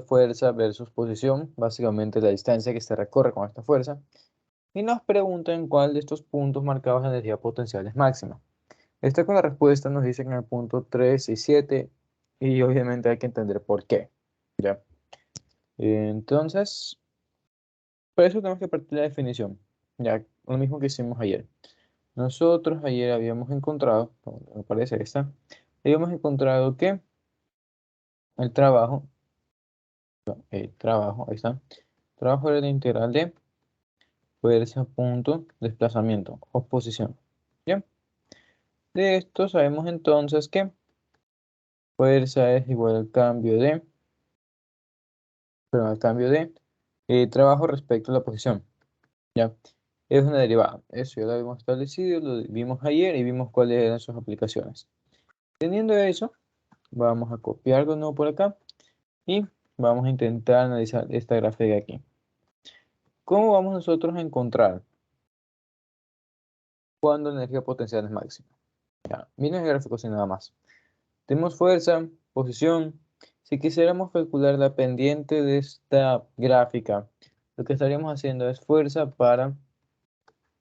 fuerza versus posición, básicamente la distancia que se recorre con esta fuerza, y nos preguntan cuál de estos puntos marcados la energía potencial es máxima. Esta con la respuesta nos dice en el punto 3 y 7, y obviamente hay que entender por qué. ¿Ya? Entonces, por eso tenemos que partir de la definición, ya lo mismo que hicimos ayer. Nosotros ayer habíamos encontrado, me parece esta, habíamos encontrado que ahí está, trabajo era la integral de fuerza punto desplazamiento o posición. ¿Bien? De esto sabemos entonces que fuerza es igual al cambio de, trabajo respecto a la posición. ¿Ya? Es una derivada. Eso ya lo habíamos establecido, lo vimos ayer y vimos cuáles eran sus aplicaciones. Teniendo eso, vamos a copiar de nuevo por acá y vamos a intentar analizar esta gráfica de aquí. ¿Cómo vamos nosotros a encontrar cuando la energía potencial es máxima? Ya, miren el gráfico sin nada más. Tenemos fuerza, posición. Si quisiéramos calcular la pendiente de esta gráfica, lo que estaríamos haciendo es fuerza para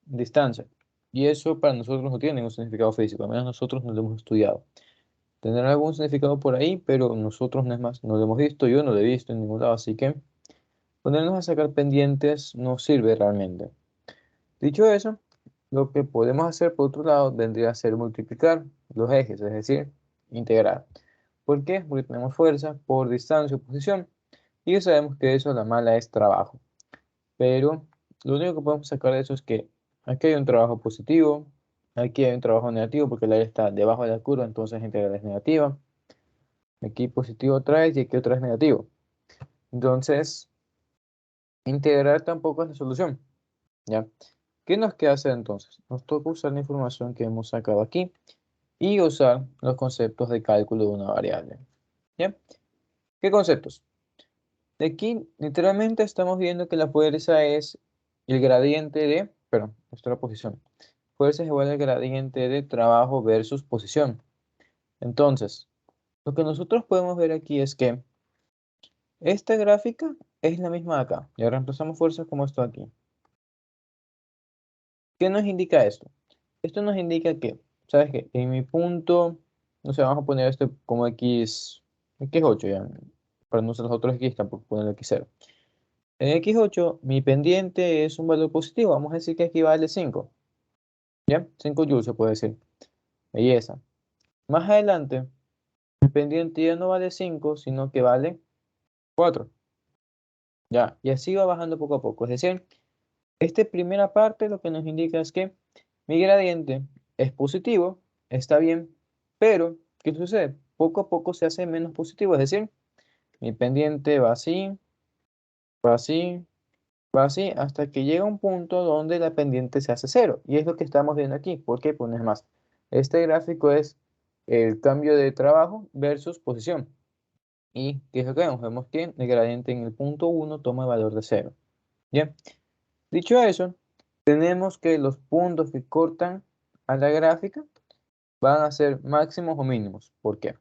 distancia. Y eso para nosotros no tiene ningún significado físico, al menos nosotros no lo hemos estudiado. Tendrá algún significado por ahí, pero nosotros no es más, no lo hemos visto, yo no lo he visto en ningún lado, así que ponernos a sacar pendientes no sirve realmente. Dicho eso, lo que podemos hacer por otro lado vendría a ser multiplicar los ejes, es decir, integrar. ¿Por qué? Porque tenemos fuerza por distancia o posición y ya sabemos que eso a la mala es trabajo. Pero lo único que podemos sacar de eso es que aquí hay un trabajo positivo, aquí hay un trabajo negativo porque el área está debajo de la curva, entonces la integral es negativa. Aquí positivo otra vez y aquí otra vez negativo. Entonces, integrar tampoco es la solución. ¿Ya? ¿Qué nos queda hacer entonces? Nos toca usar la información que hemos sacado aquí y usar los conceptos de cálculo de una variable. ¿Ya? ¿Qué conceptos? De aquí, literalmente estamos viendo que la fuerza es el gradiente de, perdón, nuestra posición. Fuerza es igual al gradiente de trabajo versus posición. Entonces, lo que nosotros podemos ver aquí es que esta gráfica es la misma de acá. Ya reemplazamos fuerzas como esto aquí. ¿Qué nos indica esto? Esto nos indica que, ¿sabes qué? En mi punto, no sé, vamos a poner esto como x8 ya, para no usar los otros x, tampoco poner x0. En x8, mi pendiente es un valor positivo, vamos a decir que equivale a 5, ¿ya? 5 joules se puede decir. Belleza. Más adelante, mi pendiente ya no vale 5, sino que vale 4, ¿ya? Y así va bajando poco a poco, es decir, esta primera parte lo que nos indica es que mi gradiente es positivo, está bien, pero ¿qué sucede? Poco a poco se hace menos positivo, es decir, mi pendiente va así, va así, va así, hasta que llega un punto donde la pendiente se hace cero. Y es lo que estamos viendo aquí. ¿Por qué? Pues no es más. Este gráfico es el cambio de trabajo versus posición. ¿Y qué es lo que vemos? Vemos que el gradiente en el punto 1 toma el valor de cero. Bien. Dicho eso, tenemos que los puntos que cortan a la gráfica van a ser máximos o mínimos. ¿Por qué?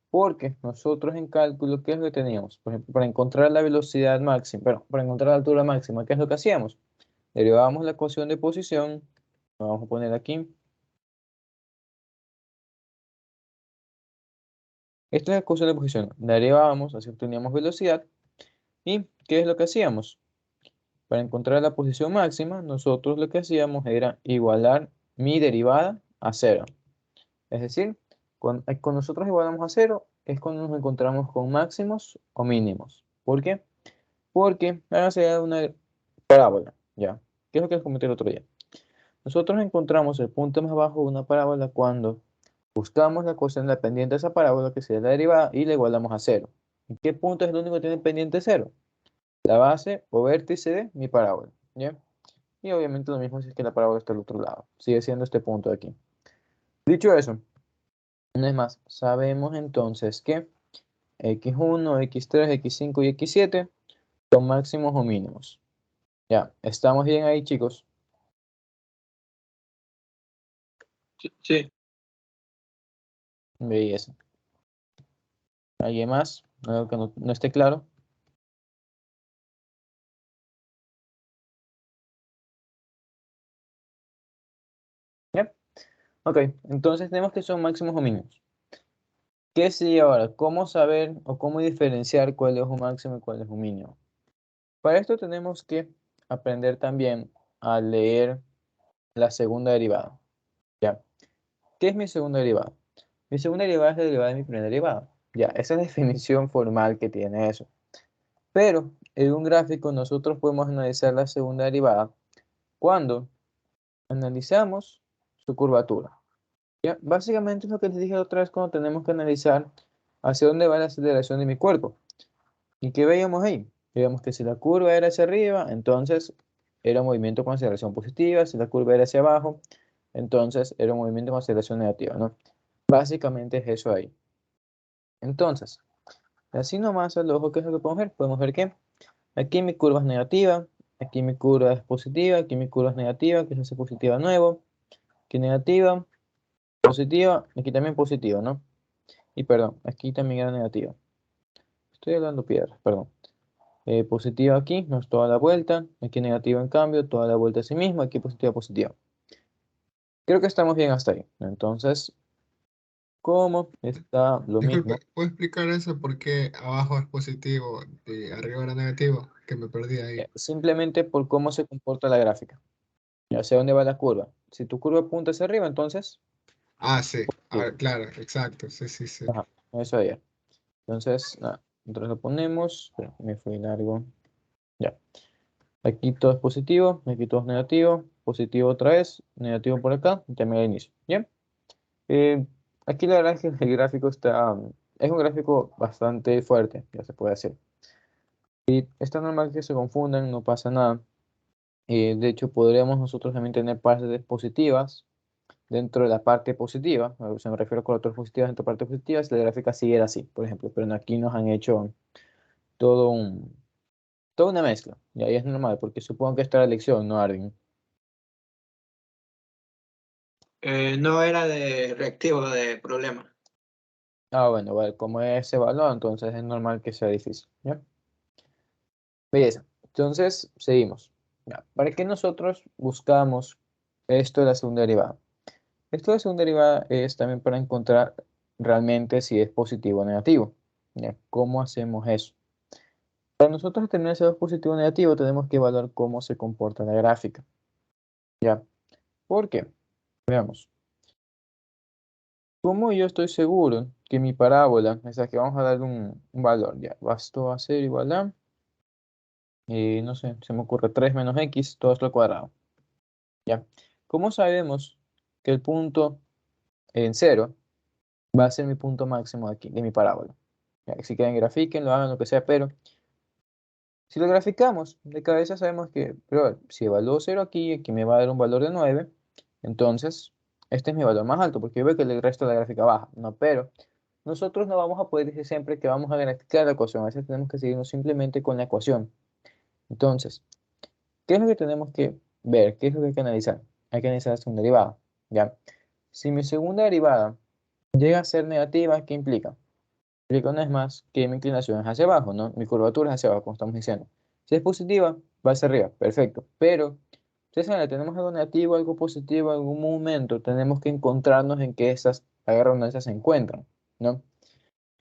Porque nosotros en cálculo, ¿qué es lo que teníamos? Por ejemplo, para encontrar la velocidad máxima, pero para encontrar la altura máxima, ¿qué es lo que hacíamos? Derivábamos la ecuación de posición, lo vamos a poner aquí. Esta es la ecuación de posición. Derivábamos, así obteníamos velocidad. ¿Y qué es lo que hacíamos? Para encontrar la posición máxima, nosotros lo que hacíamos era igualar mi derivada a cero. Es decir, cuando nosotros igualamos a cero, es cuando nos encontramos con máximos o mínimos. ¿Por qué? Porque hágase una parábola, ¿ya? ¿Qué es lo que les comenté el otro día? Nosotros encontramos el punto más bajo de una parábola cuando buscamos la coseno de la pendiente de esa parábola, que sería la derivada, y la igualamos a cero. ¿Y qué punto es el único que tiene pendiente cero? La base o vértice de mi parábola, ¿ya? Y obviamente lo mismo si es que la parábola está al otro lado. Sigue siendo este punto de aquí. Dicho eso, una vez más, sabemos entonces que x1, x3, x5 y x7 son máximos o mínimos. Ya, ¿estamos bien ahí, chicos? Sí. Belleza. ¿Alguien más? ¿Algo que no esté claro? Ok, entonces tenemos que son máximos o mínimos. ¿Qué sigue ahora? ¿Cómo saber o cómo diferenciar cuál es un máximo y cuál es un mínimo? Para esto tenemos que aprender también a leer la segunda derivada. ¿Ya? ¿Qué es mi segunda derivada? Mi segunda derivada es la derivada de mi primera derivada. Ya, esa es la definición formal que tiene eso. Pero en un gráfico nosotros podemos analizar la segunda derivada cuando analizamos su curvatura. ¿Ya? Básicamente es lo que les dije la otra vez cuando tenemos que analizar hacia dónde va la aceleración de mi cuerpo. ¿Y qué veíamos ahí? Veíamos que si la curva era hacia arriba, entonces era un movimiento con aceleración positiva. Si la curva era hacia abajo, entonces era un movimiento con aceleración negativa, ¿no? Básicamente es eso ahí. Entonces, así nomás al ojo, ¿qué es lo que podemos ver? Podemos ver que aquí mi curva es negativa, aquí mi curva es positiva, aquí mi curva es negativa, que se hace positiva nuevo, aquí negativa, positiva, aquí también positiva, ¿no? Y perdón, aquí también era negativa. Estoy hablando piedras, perdón. Positiva aquí, no es toda la vuelta, aquí negativa en cambio, toda la vuelta a sí misma, aquí positiva, positiva. Creo que estamos bien hasta ahí. Entonces, ¿cómo está lo mismo? Disculpe, ¿puedo explicar eso? ¿Por qué abajo es positivo y arriba era negativo? Que me perdí ahí. Simplemente por cómo se comporta la gráfica. Hacia dónde va la curva. Si tu curva apunta hacia arriba, entonces, Ah, sí. sí. Ah, claro, exacto. Sí, sí, sí. Ajá, eso ahí. Entonces, nada, nosotros lo ponemos, pero me fui largo. Ya. Aquí todo es positivo, aquí todo es negativo, positivo otra vez, negativo por acá, y también al inicio. Bien. Eh, Aquí la verdad es que el gráfico es un gráfico bastante fuerte, ya se puede decir. Y está normal que se confundan, no pasa nada. De hecho, podríamos nosotros también tener partes positivas dentro de la parte positiva. O sea, me refiero a colaturas positivas dentro de partes positivas. La gráfica siguiera así, por ejemplo. Pero aquí nos han hecho todo un, toda una mezcla. Y ahí es normal, porque supongo que esta es la lección, ¿no, Arvin? No era de reactivo de problema. Ah, bueno, vale, como es ese valor, entonces es normal que sea difícil. ¿Ya? Belleza. Entonces, seguimos. Ya, ¿para qué nosotros buscamos esto de la segunda derivada? Esto de la segunda derivada es también para encontrar realmente si es positivo o negativo. ¿Ya? ¿Cómo hacemos eso? Para nosotros determinar si es positivo o negativo, tenemos que evaluar cómo se comporta la gráfica. ¿Ya? ¿Por qué? Veamos. ¿Cómo yo estoy seguro que mi parábola, o sea, que vamos a darle un valor? Ya, esto va a ser igual a, no sé, se me ocurre 3 menos x, todo esto al cuadrado. ¿Ya? ¿Cómo sabemos que el punto en cero va a ser mi punto máximo aquí, de mi parábola? Ya, si quieren grafiquen, lo hagan, lo que sea, pero si lo graficamos de cabeza sabemos que, pero si evalúo cero aquí, aquí me va a dar un valor de 9, entonces este es mi valor más alto, porque yo veo que el resto de la gráfica baja, ¿no? Pero nosotros no vamos a poder decir siempre que vamos a graficar la ecuación, a veces tenemos que seguirnos simplemente con la ecuación. Entonces, ¿qué es lo que tenemos que ver? ¿Qué es lo que hay que analizar? Hay que analizar la segunda derivada, ¿ya? Si mi segunda derivada llega a ser negativa, ¿qué implica? Implica una vez más que mi inclinación es hacia abajo, ¿no? Mi curvatura es hacia abajo, como estamos diciendo. Si es positiva, va hacia arriba, perfecto. Pero, si tenemos algo negativo, algo positivo, algún momento, tenemos que encontrarnos en que esas, agarran donde esas se encuentran, ¿no?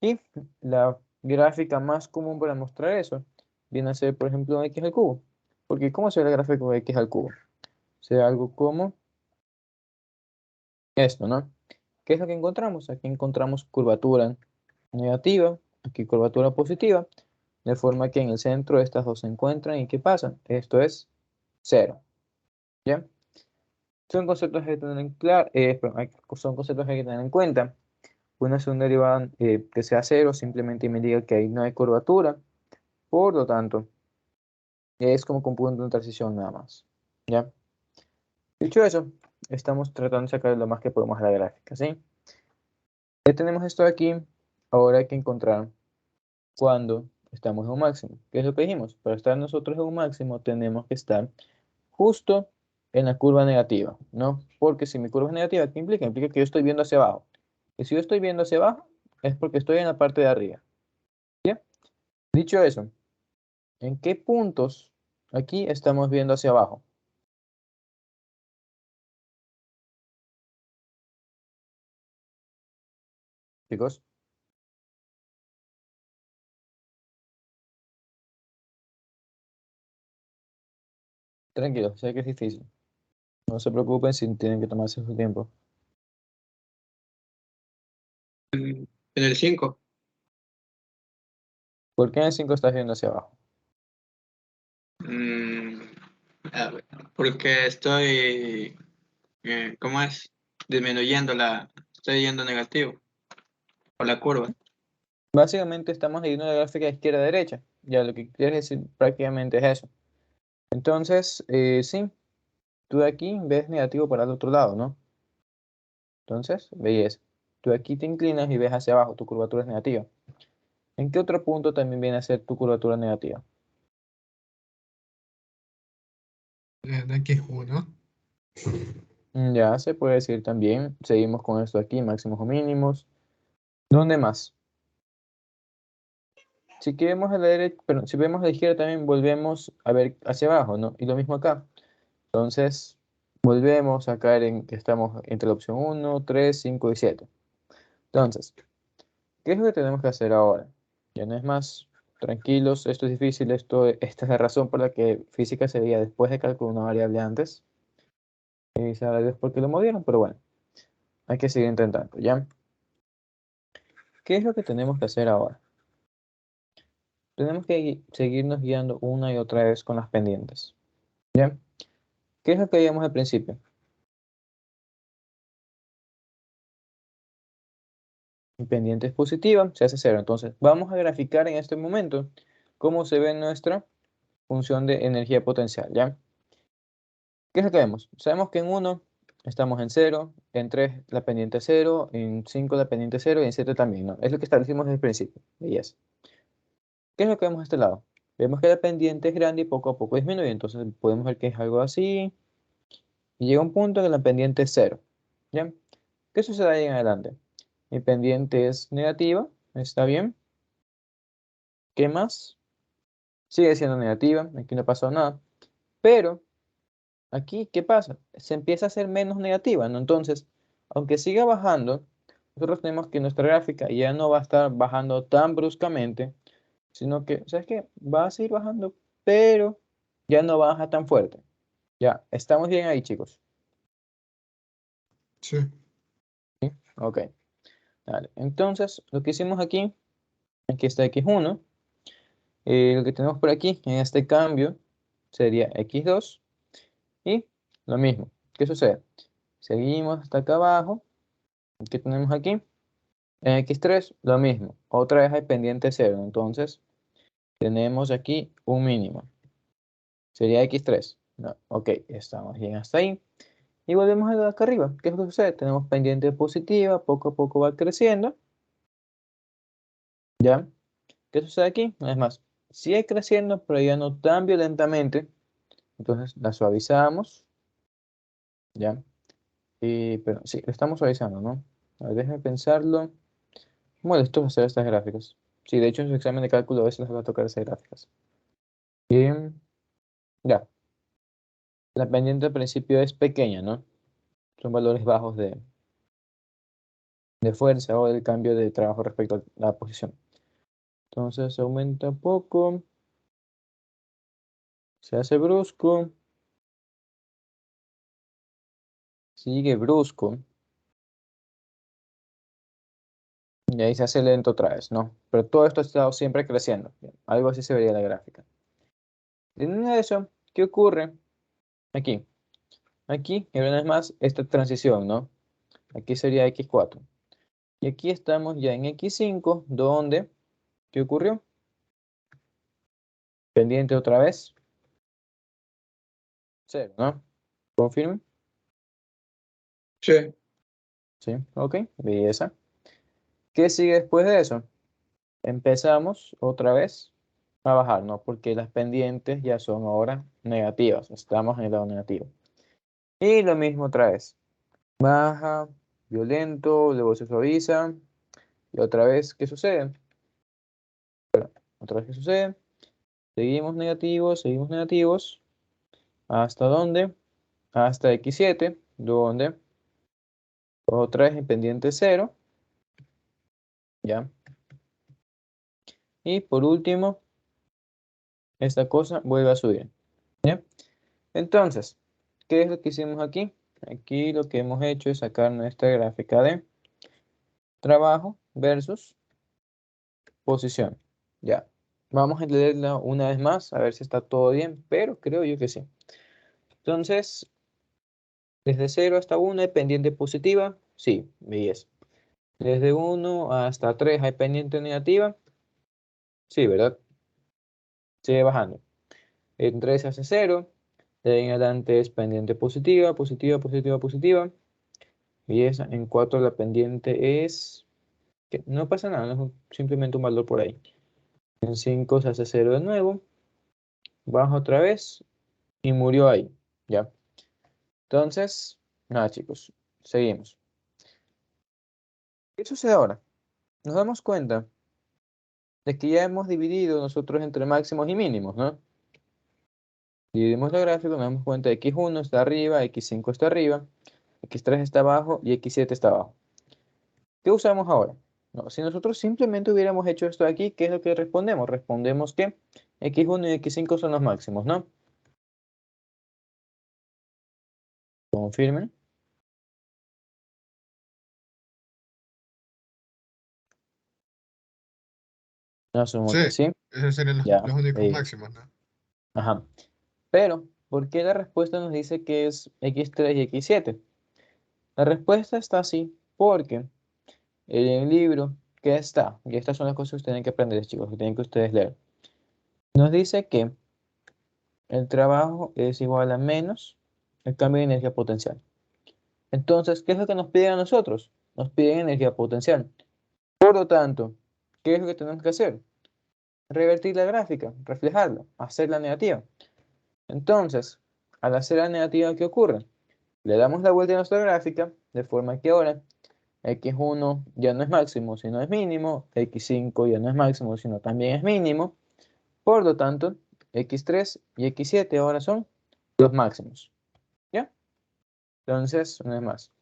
Y la gráfica más común para mostrar eso viene a ser, por ejemplo, x al cubo. Porque, ¿cómo se ve la gráfica de x al cubo? Sea algo como esto, ¿no? ¿Qué es lo que encontramos? Aquí encontramos curvatura negativa, aquí curvatura positiva, de forma que en el centro estas dos se encuentran y ¿qué pasa? Esto es cero, ¿ya? Son conceptos que hay que tener perdón, son conceptos que hay que tener en cuenta. Una segunda derivada que sea cero simplemente me diga que ahí no hay curvatura, por lo tanto, es como con punto de transición nada más, ¿ya? Dicho eso, estamos tratando de sacar lo más que podemos a la gráfica, ¿sí? Ya tenemos esto aquí, ahora hay que encontrar cuando estamos en un máximo. ¿Qué es lo que dijimos? Para estar nosotros en un máximo tenemos que estar justo en la curva negativa, ¿no? Porque si mi curva es negativa, ¿qué implica? Implica que yo estoy viendo hacia abajo. Y si yo estoy viendo hacia abajo, es porque estoy en la parte de arriba. ¿Bien? Dicho eso, ¿en qué puntos aquí estamos viendo hacia abajo? chicos. Tranquilos, sé que es difícil. No se preocupen si tienen que tomarse su tiempo. En el 5, ¿Por qué en el 5 estás viendo hacia abajo? a ver, porque estoy, ¿cómo es? Disminuyendo estoy yendo negativo por la curva. Básicamente estamos leyendo la gráfica de izquierda a derecha. Ya lo que quiere decir prácticamente es eso. Entonces, sí, tú de aquí ves negativo para el otro lado, ¿no? Entonces, veis, tú aquí te inclinas y ves hacia abajo, tu curvatura es negativa. ¿En qué otro punto también viene a ser tu curvatura negativa? En X1. Ya se puede decir también, seguimos con esto aquí, máximos o mínimos. ¿Dónde más? Si queremos a la derecha, pero si vemos a la izquierda también volvemos a ver hacia abajo, ¿no? Y lo mismo acá. Entonces, volvemos a caer en que estamos entre la opción 1, 3, 5 y 7. Entonces, ¿qué es lo que tenemos que hacer ahora? Ya no es más, tranquilos, esto es difícil, esta es la razón por la que física se veía después de calcular una variable antes. Y sabrá Dios por qué lo movieron, pero bueno, hay que seguir intentando, ¿ya? ¿Qué es lo que tenemos que hacer ahora? Tenemos que seguirnos guiando una y otra vez con las pendientes, ¿ya? ¿Qué es lo que veíamos al principio? Mi pendiente es positiva, se hace cero. Entonces, vamos a graficar en este momento cómo se ve nuestra función de energía potencial, ¿ya? ¿Qué es lo que vemos? Sabemos que en 1 estamos en 0, en 3 la pendiente es 0, en 5 la pendiente es 0 y en 7 también, ¿no? Es lo que establecimos desde el principio. Belleza. ¿Qué es lo que vemos de este lado? Vemos que la pendiente es grande y poco a poco disminuye. Entonces podemos ver que es algo así. Y llega un punto en que la pendiente es 0. ¿Ya? ¿Qué sucede ahí en adelante? Mi pendiente es negativa. ¿Está bien? ¿Qué más? Sigue siendo negativa. Aquí no ha pasado nada. Pero aquí, ¿qué pasa? Se empieza a hacer menos negativa, ¿no? Entonces, aunque siga bajando, nosotros tenemos que nuestra gráfica ya no va a estar bajando tan bruscamente, sino que, ¿sabes qué? Va a seguir bajando, pero ya no baja tan fuerte. Ya, estamos bien ahí, chicos. Sí. ¿Sí? Ok, dale. Entonces, lo que hicimos aquí está X1. Lo que tenemos por aquí en este cambio sería X2 y lo mismo. ¿Qué sucede? Seguimos hasta acá abajo. ¿Qué tenemos aquí? En X3, lo mismo. Otra vez hay pendiente cero. Entonces, tenemos aquí un mínimo. Sería X3. No, ok, estamos bien hasta ahí. Y volvemos a acá arriba. ¿Qué es lo que sucede? Tenemos pendiente positiva, poco a poco va creciendo. ¿Ya? ¿Qué sucede aquí? Es más, sigue creciendo, pero ya no tan violentamente. Entonces la suavizamos. ¿Ya? Pero sí, lo estamos suavizando, ¿no? A ver, déjenme pensarlo. Molesto hacer estas gráficas. Sí, de hecho en su examen de cálculo a veces les va a tocar hacer gráficas. Bien, ya. La pendiente al principio es pequeña, ¿no? Son valores bajos de fuerza o del cambio de trabajo respecto a la posición. Entonces aumenta un poco, se hace brusco, sigue brusco y ahí se hace lento otra vez, ¿no? Pero todo esto ha estado siempre creciendo. Bien, algo así se vería en la gráfica. Teniendo eso, ¿qué ocurre aquí? Aquí, y una vez más, esta transición, ¿no? Aquí sería X4. Y aquí estamos ya en X5, donde, ¿qué ocurrió? Pendiente otra vez, 0, ¿no? Confirme. Sí. Sí, ok, belleza. ¿Qué sigue después de eso? Empezamos otra vez a bajar, ¿no? Porque las pendientes ya son ahora negativas, estamos en el lado negativo. Y lo mismo otra vez. Baja, violento, luego se suaviza. Y otra vez, ¿qué sucede? Otra vez, ¿qué sucede? Seguimos negativos. ¿Hasta dónde? Hasta X7, donde otra vez en pendiente 0. ¿ya? Y por último, esta cosa vuelve a subir, ¿ya? Entonces, ¿qué es lo que hicimos aquí? Aquí lo que hemos hecho es sacar nuestra gráfica de trabajo versus posición, ¿ya? Vamos a leerla una vez más, a ver si está todo bien, pero creo yo que sí. Entonces, desde 0 hasta 1 hay pendiente positiva, sí, 10. Desde 1 hasta 3 hay pendiente negativa, sí, ¿verdad? Sigue bajando. En 3 hace 0, de ahí en adelante es pendiente positiva, positiva, positiva, positiva. Y en 4 la pendiente es, que no pasa nada, es simplemente un valor por ahí. En 5 se hace 0 de nuevo, baja otra vez y murió ahí, ¿ya? Entonces, nada chicos, seguimos. ¿Qué sucede ahora? Nos damos cuenta de que ya hemos dividido nosotros entre máximos y mínimos, ¿no? Dividimos la gráfica, nos damos cuenta de que x1 está arriba, x5 está arriba, x3 está abajo y x7 está abajo. ¿Qué usamos ahora? No, si nosotros simplemente hubiéramos hecho esto de aquí, ¿qué es lo que respondemos? Respondemos que x1 y x5 son los máximos, ¿no? Confirmen. Asumo Sí, que sí. esos serían Ya. los únicos máximos, ¿no? Ajá. Pero, ¿por qué la respuesta nos dice que es x3 y x7? La respuesta está así porque en el libro que está, y estas son las cosas que ustedes tienen que aprender, chicos, que tienen que ustedes leer, nos dice que el trabajo es igual a menos el cambio de energía potencial. Entonces, ¿qué es lo que nos piden a nosotros? Nos piden energía potencial. Por lo tanto, ¿qué es lo que tenemos que hacer? Revertir la gráfica, reflejarla, hacerla negativa. Entonces, al hacer la negativa, ¿qué ocurre? Le damos la vuelta a nuestra gráfica de forma que ahora x1 ya no es máximo, sino es mínimo, x5 ya no es máximo, sino también es mínimo. Por lo tanto, x3 y x7 ahora son los máximos. ¿Ya? Entonces, una vez más,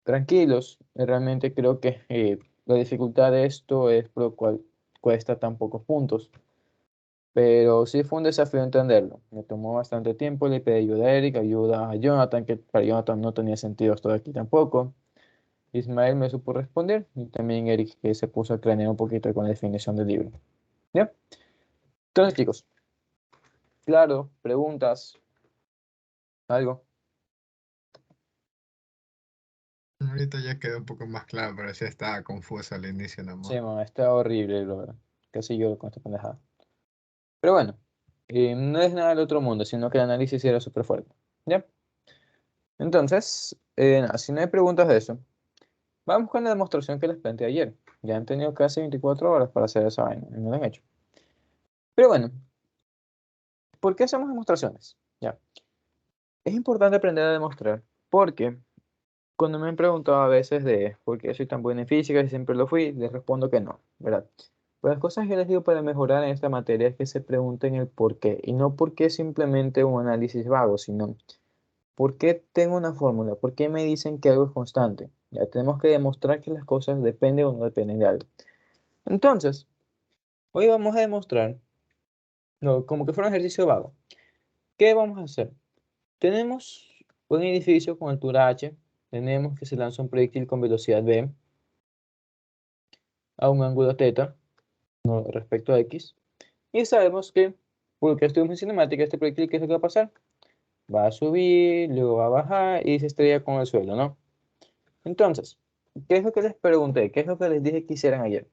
tranquilos, realmente creo que la dificultad de esto es por lo cual cuesta tan pocos puntos. Pero sí fue un desafío entenderlo. Me tomó bastante tiempo, le pedí ayuda a Eric, ayuda a Jonathan, que para Jonathan no tenía sentido esto de aquí tampoco. Ismael me supo responder y también Eric que se puso a cranear un poquito con la definición del libro. ¿Ya? Entonces, chicos, claro, preguntas, algo. Ahorita ya quedó un poco más claro, pero sí estaba confuso al inicio Sí, nomás. man, está horrible, casi lloro con esta pendejada. Pero bueno, no es nada del otro mundo, sino que el análisis sí era súper fuerte. ¿Ya? Entonces, nada, si no hay preguntas de eso, vamos con la demostración que les planteé ayer. Ya han tenido casi 24 horas para hacer esa vaina, y no lo han hecho. Pero bueno, ¿por qué hacemos demostraciones? Ya. Es importante aprender a demostrar, porque cuando me han preguntado a veces de por qué soy tan bueno en física y siempre lo fui, les respondo que no, ¿verdad? Pues las cosas que les digo para mejorar en esta materia es que se pregunten el por qué, y no por qué simplemente un análisis vago, sino por qué tengo una fórmula, por qué me dicen que algo es constante. Ya tenemos que demostrar que las cosas dependen o no dependen de algo. Entonces, hoy vamos a demostrar, no, como que fuera un ejercicio vago. ¿Qué vamos a hacer? Tenemos un edificio con altura h, tenemos que se lanza un proyectil con velocidad v a un ángulo θ, no, respecto a x, y sabemos que, porque estuvimos en cinemática, este proyectil, ¿qué es lo que va a pasar? Va a subir, luego va a bajar y se estrella con el suelo, ¿no? Entonces, ¿qué es lo que les pregunté? ¿Qué es lo que les dije que hicieran ayer?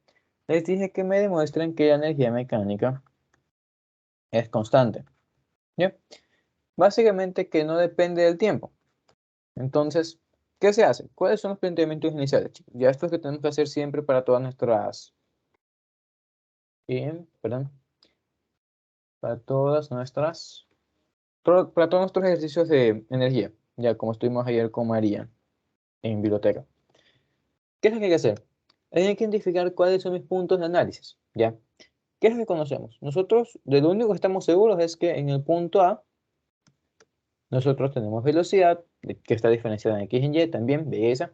Les dije que me demuestren que la energía mecánica es constante, ¿ya? Básicamente que no depende del tiempo. Entonces, ¿qué se hace? ¿Cuáles son los planteamientos iniciales, chicos? Ya esto es lo que tenemos que hacer siempre para todas nuestras, perdón, para todas nuestras, para todos nuestros ejercicios de energía, ya como estuvimos ayer con María en biblioteca. ¿Qué es lo que hay que hacer? Hay que identificar cuáles son mis puntos de análisis, ¿ya? ¿Qué es lo que conocemos? Nosotros, de lo único que estamos seguros es que en el punto A, nosotros tenemos velocidad, que está diferenciada en x y y, también, belleza.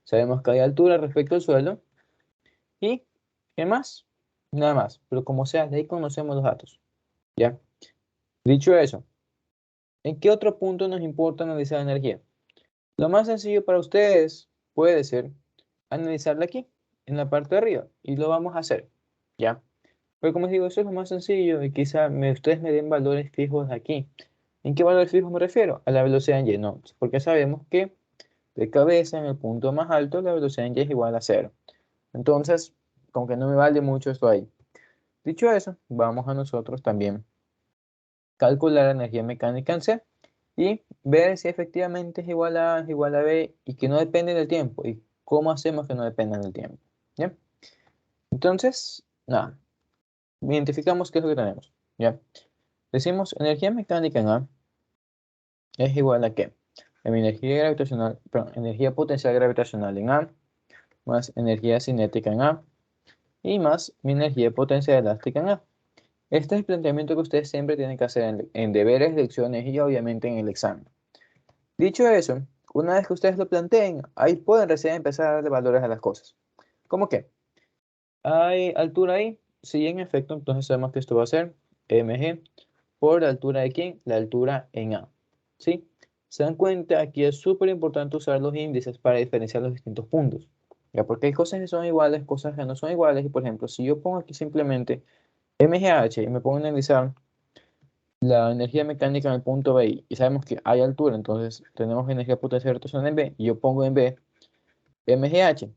Sabemos que hay altura respecto al suelo. Y ¿Qué más? Nada más. Pero como sea, de ahí conocemos los datos. ¿Ya? Dicho eso, ¿en qué otro punto nos importa analizar energía? Lo más sencillo para ustedes puede ser analizarla aquí, en la parte de arriba. Y lo vamos a hacer. ¿Ya? Pero como les digo, eso es lo más sencillo y quizá ustedes me den valores fijos aquí. ¿En qué valor fijo me refiero? A la velocidad en y. No, porque sabemos que de cabeza en el punto más alto la velocidad en y es igual a cero. Entonces, como que no me vale mucho esto ahí. Dicho eso, vamos a nosotros también calcular la energía mecánica en C y ver si efectivamente es igual a A, es igual a B y que no depende del tiempo. ¿Y cómo hacemos que no dependa del tiempo? ¿Ya? Entonces, nada, identificamos qué es lo que tenemos. ¿Ya? Decimos energía mecánica en A es igual a qué? A mi energía gravitacional, perdón, energía potencial gravitacional en A más energía cinética en A y más mi energía potencial elástica en A. Este es el planteamiento que ustedes siempre tienen que hacer en deberes, lecciones y obviamente en el examen. Dicho eso, una vez que ustedes lo planteen, ahí pueden recién empezar a darle valores a las cosas. ¿Cómo qué? ¿Hay altura ahí? Sí, en efecto, entonces sabemos que esto va a ser mg por la altura de quién? La altura en A. ¿Sí? ¿Se dan cuenta? Aquí es súper importante usar los índices para diferenciar los distintos puntos. ¿Ya? Porque hay cosas que son iguales, cosas que no son iguales. Y por ejemplo, si yo pongo aquí simplemente MGH y me pongo a analizar la energía mecánica en el punto B y sabemos que hay altura, entonces tenemos energía potencial rotacional en B y yo pongo en B MGH.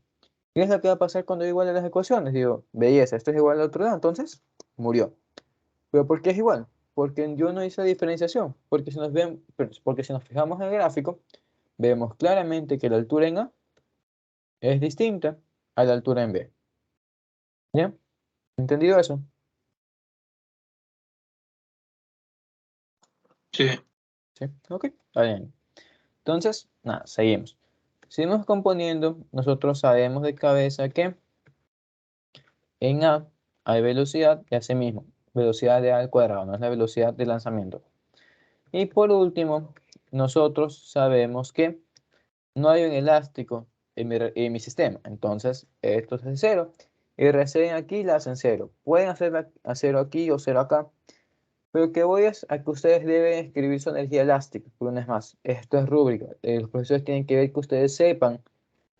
¿Qué es lo que va a pasar cuando yo iguale las ecuaciones? Digo, belleza, esto es igual al otro lado, entonces murió. ¿Pero por qué es igual? Porque yo no hice diferenciación. Porque si nos fijamos en el gráfico, vemos claramente que la altura en A es distinta a la altura en B. ¿Ya? ¿Entendido eso? Sí. Sí. Ok, está bien. Entonces, nada, seguimos. Seguimos componiendo. Nosotros sabemos de cabeza que en A hay velocidad y asimismo, velocidad de A al cuadrado, no es la velocidad de lanzamiento. Y por último, nosotros sabemos que no hay un elástico en mi sistema. Entonces, esto es de cero. Y recién aquí la hacen cero. Pueden hacerla a cero aquí o cero acá. Pero que voy es a que ustedes deben escribir su energía elástica. Por una vez más, esto es rúbrica. Los profesores tienen que ver que ustedes sepan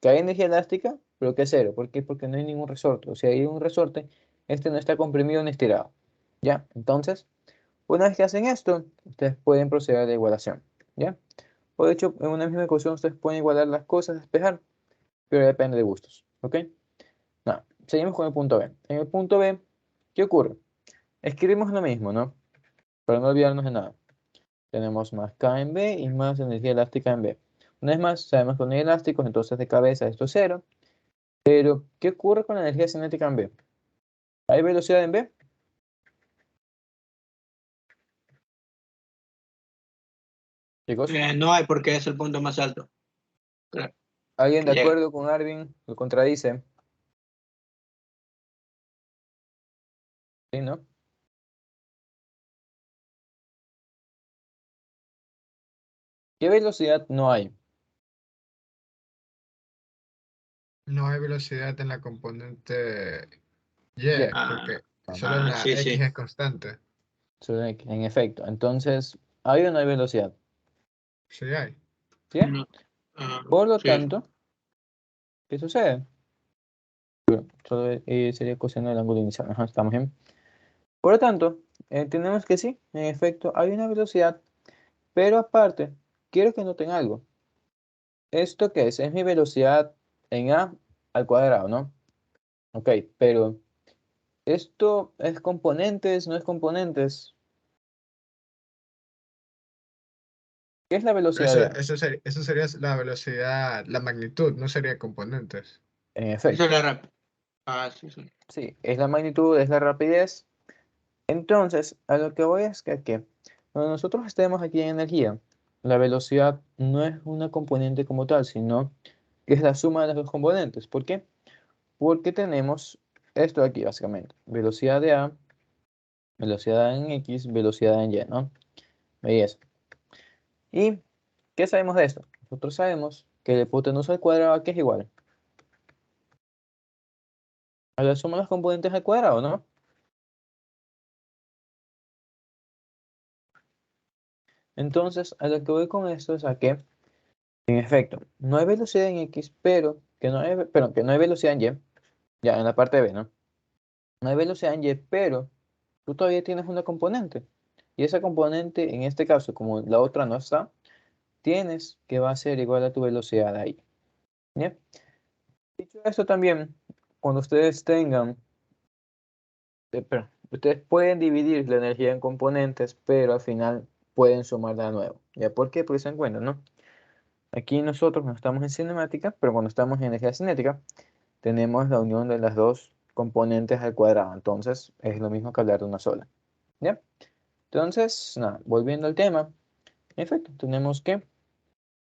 que hay energía elástica, pero que es cero. ¿Por qué? Porque no hay ningún resorte. O sea, hay un resorte, este no está comprimido ni estirado. ¿Ya? Entonces, una vez que hacen esto, ustedes pueden proceder a la igualación. ¿Ya? O de hecho, en una misma ecuación ustedes pueden igualar las cosas, despejar, pero depende de gustos. ¿Ok? Nada, seguimos con el punto B. En el punto B, ¿qué ocurre? Escribimos lo mismo, ¿no? Para no olvidarnos de nada. Tenemos más K en B y más energía elástica en B. Una vez más, sabemos que no hay elásticos, entonces de cabeza esto es cero. Pero, ¿qué ocurre con la energía cinética en B? ¿Hay velocidad en B? Chicos, No hay porque es el punto más alto. Claro, ¿alguien que de llega. acuerdo con Arvin? ¿Lo contradice? ¿Sí, no? ¿Qué velocidad no hay? No hay velocidad en la componente Y, Y. porque solo en Ah, la sí, X sí. es constante. En efecto. Entonces, ¿hay o no hay velocidad? Sí hay. ¿Sí? No, Por lo sí. tanto, ¿qué sucede? Solo sería coseno del ángulo inicial. Ajá, estamos bien. Por lo tanto, tenemos que sí, en efecto, hay una velocidad, pero aparte, quiero que noten algo. ¿Esto qué es? Es mi velocidad en A al cuadrado, ¿no? Ok, pero esto es componentes, no es componentes. ¿Qué es la velocidad de A? Eso sería la velocidad, la magnitud, no sería componentes. En Eso efecto, es la rap. Ah, sí, sí. sí, es la magnitud, es la rapidez. Entonces, a lo que voy es que aquí, cuando nosotros estemos aquí en energía, la velocidad no es una componente como tal, sino que es la suma de las dos componentes. ¿Por qué? Porque tenemos esto de aquí, básicamente. Velocidad de A, velocidad en X, velocidad en Y, ¿no? Belleza. ¿Y qué sabemos de esto? Nosotros sabemos que la hipotenusa al cuadrado aquí es igual. Ahora somos los componentes al cuadrado, ¿no? Entonces, a lo que voy con esto es a que, en efecto, no hay velocidad en X, pero que no hay velocidad en Y, ya en la parte B, ¿no? No hay velocidad en Y, pero tú todavía tienes una componente. Y esa componente, en este caso, como la otra no está, tienes que va a ser igual a tu velocidad ahí. ¿Bien? Dicho esto también, cuando ustedes tengan, ustedes pueden dividir la energía en componentes, pero al final pueden sumarla de nuevo. ¿Ya? ¿Por qué? Porque se dan cuenta, ¿no? Aquí nosotros no estamos en cinemática, pero cuando estamos en energía cinética, tenemos la unión de las dos componentes al cuadrado. Entonces, es lo mismo que hablar de una sola. ¿Ya? Entonces, nada, volviendo al tema, en efecto, tenemos que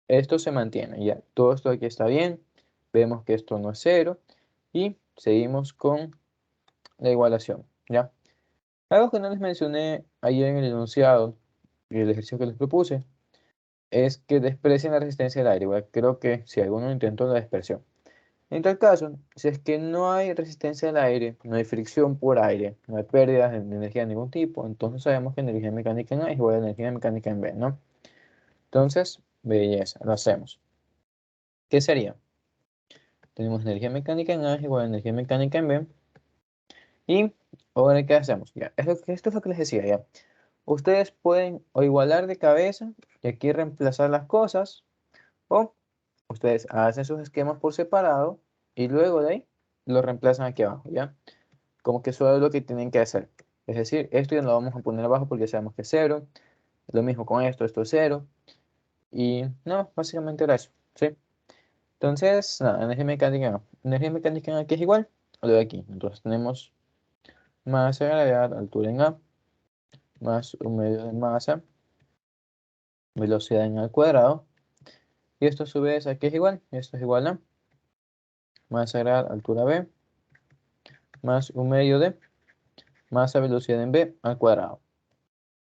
esto se mantiene, ya. Todo esto aquí está bien. Vemos que esto no es cero. Y seguimos con la igualación, ¿ya? Algo que no les mencioné ayer en el enunciado y el ejercicio que les propuse es que desprecien la resistencia del aire. ¿Verdad? Creo que si alguno intentó la dispersión. En tal caso, si es que no hay resistencia al aire, no hay fricción por aire, no hay pérdidas de energía de ningún tipo, entonces sabemos que energía mecánica en A es igual a energía mecánica en B, ¿no? Entonces, belleza, lo hacemos. ¿Qué sería? Tenemos energía mecánica en A es igual a energía mecánica en B. Y ahora, ¿qué hacemos? Ya, esto es lo que les decía, ya. Ustedes pueden o igualar de cabeza y aquí reemplazar las cosas, o ustedes hacen sus esquemas por separado y luego de ahí lo reemplazan aquí abajo, ¿ya? Como que eso es lo que tienen que hacer. Es decir, esto ya no lo vamos a poner abajo porque sabemos que es cero. Lo mismo con esto es cero. Y no, básicamente era eso, ¿sí? Entonces, nada, energía mecánica no. Energía mecánica en aquí es igual a lo de aquí. Entonces tenemos masa gravedad, altura en A, más un medio de masa, velocidad en A al cuadrado. Y esto a su vez aquí es igual. Esto es igual a masa gravedad, altura B, más un medio de masa, velocidad en B al cuadrado.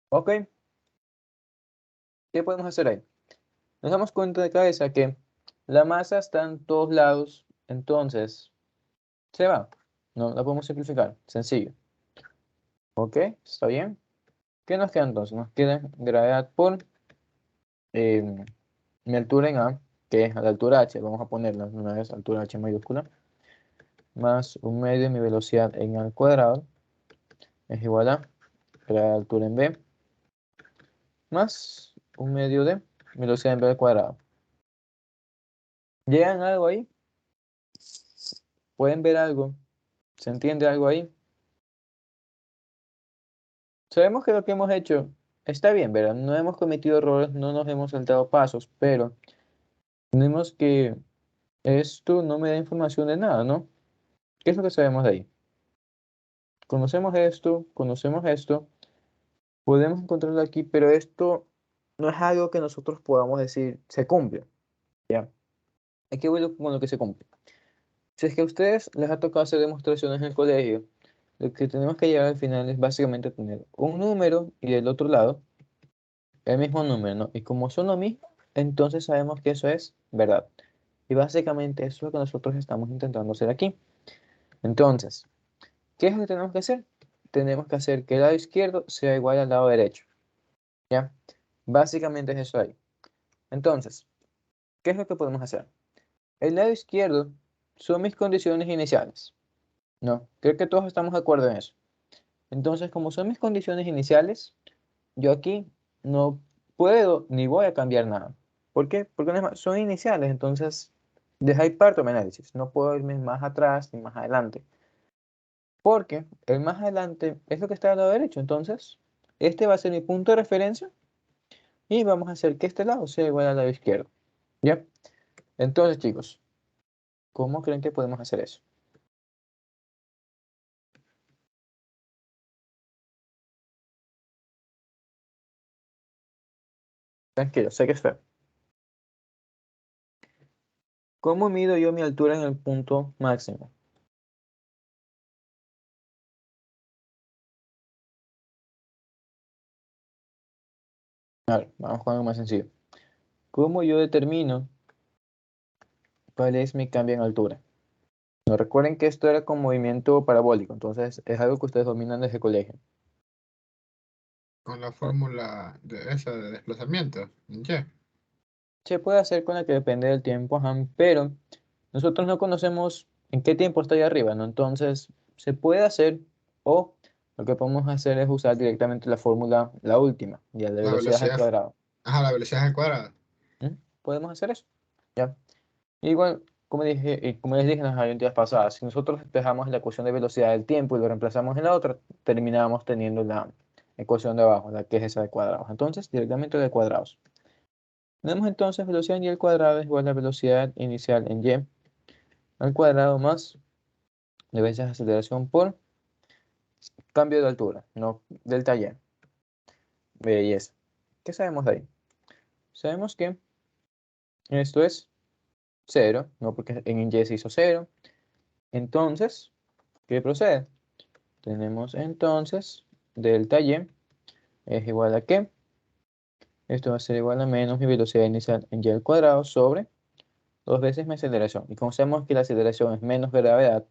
¿Ok? ¿Qué podemos hacer ahí? Nos damos cuenta de cabeza que la masa está en todos lados, entonces se va. No la podemos simplificar, sencillo. ¿Ok? ¿Está bien? ¿Qué nos queda entonces? Nos queda gravedad por eh, mi altura en A, que es a la altura h, vamos a ponerla una vez, altura h mayúscula, más un medio de mi velocidad en A al cuadrado, es igual a gravedad altura en B, más un medio de velocidad en B al cuadrado. ¿Llegan a algo ahí? ¿Pueden ver algo? ¿Se entiende algo ahí? Sabemos que lo que hemos hecho está bien, ¿verdad? No hemos cometido errores, no nos hemos saltado pasos, pero tenemos que esto no me da información de nada, ¿no? ¿Qué es lo que sabemos de ahí? Conocemos esto, podemos encontrarlo aquí, pero esto no es algo que nosotros podamos decir se cumple, ¿ya? Aquí voy con lo que se cumple. Si es que a ustedes les ha tocado hacer demostraciones en el colegio, lo que tenemos que llegar al final es básicamente tener un número y del otro lado el mismo número, ¿no? Y como son lo mismo, entonces sabemos que eso es verdad. Y básicamente eso es lo que nosotros estamos intentando hacer aquí. Entonces, ¿qué es lo que tenemos que hacer? Tenemos que hacer que el lado izquierdo sea igual al lado derecho, ¿ya? Básicamente es eso ahí. Entonces, ¿qué es lo que podemos hacer? El lado izquierdo son mis condiciones iniciales, ¿no? Creo que todos estamos de acuerdo en eso. Entonces, como son mis condiciones iniciales, yo aquí no puedo ni voy a cambiar nada. ¿Por qué? Porque son iniciales, entonces desde ahí parto mi análisis. No puedo irme más atrás ni más adelante. Porque el más adelante es lo que está al lado derecho. Entonces, este va a ser mi punto de referencia y vamos a hacer que este lado sea igual al lado izquierdo. ¿Ya? Entonces, chicos, ¿cómo creen que podemos hacer eso? Tranquilo, sé que es feo. ¿Cómo mido yo mi altura en el punto máximo? A ver, vamos con algo más sencillo. ¿Cómo yo determino cuál es mi cambio en altura? No recuerden que esto era con movimiento parabólico, entonces es algo que ustedes dominan desde el colegio. Con la fórmula de esa de desplazamiento. ¿En qué? Se puede hacer con la que depende del tiempo, ajá, pero nosotros no conocemos en qué tiempo está ahí arriba, ¿no? Entonces se puede hacer, o lo que podemos hacer es usar directamente la fórmula, la última, ya de La velocidad al velocidad. cuadrado. Ajá, la velocidad al cuadrado. ¿Mm? Podemos hacer eso, ¿ya? Igual, como dije, y como les dije en las unidades pasadas, si nosotros despejamos la ecuación de velocidad del tiempo y lo reemplazamos en la otra, terminamos teniendo la ecuación de abajo, la que es esa de cuadrados. Entonces, directamente de cuadrados. Tenemos entonces velocidad en y al cuadrado es igual a velocidad inicial en y al cuadrado más de veces aceleración por cambio de altura, no delta y. Belleza. ¿Qué sabemos de ahí? Sabemos que esto es cero, no porque en y se hizo cero. Entonces, ¿qué procede? Tenemos entonces delta y es igual a ¿qué? Esto va a ser igual a menos mi velocidad inicial en y al cuadrado sobre dos veces mi aceleración. Y como sabemos que la aceleración es menos gravedad,